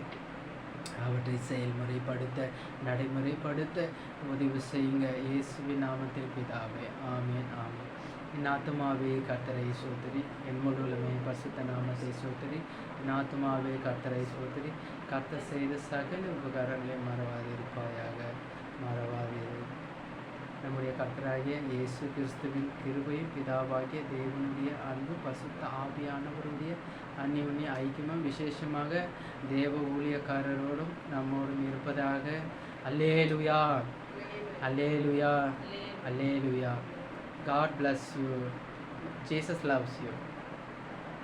அவற்றை செயல்முறைப்படுத்த நடைமுறைப்படுத்த உதவி செய்யுங்க. இயேசுவின் நாமத்தில் பிதாவே. ஆமேன் ஆமேன். என் ஆத்துமாவே கர்த்தரை சோதரி. என் முழுவதுமே பரிசுத்த நாமத்தை சோதரி. என் ஆத்துமாவே கர்த்தரை சோதரி. கர்த்தர் செய்த சகல உபகாரங்களை மறவாதிருப்பாயாக. மறவாதீரு. நம்முடைய கர்த்தராகிய இயேசு கிறிஸ்துவின் கிருபையும் பிதாவாகிய தேவனுடைய அன்பு பரிசுத்த ஆவியானவருடைய அந்யோன்ய ஐக்கியமும் விசேஷமாக தேவ ஊழியக்காரரோடும் நம்மோடும் இருப்பதாக. அல்லேலூயா. அல்லேலூயா. அல்லேலூயா. God bless you. Jesus loves you.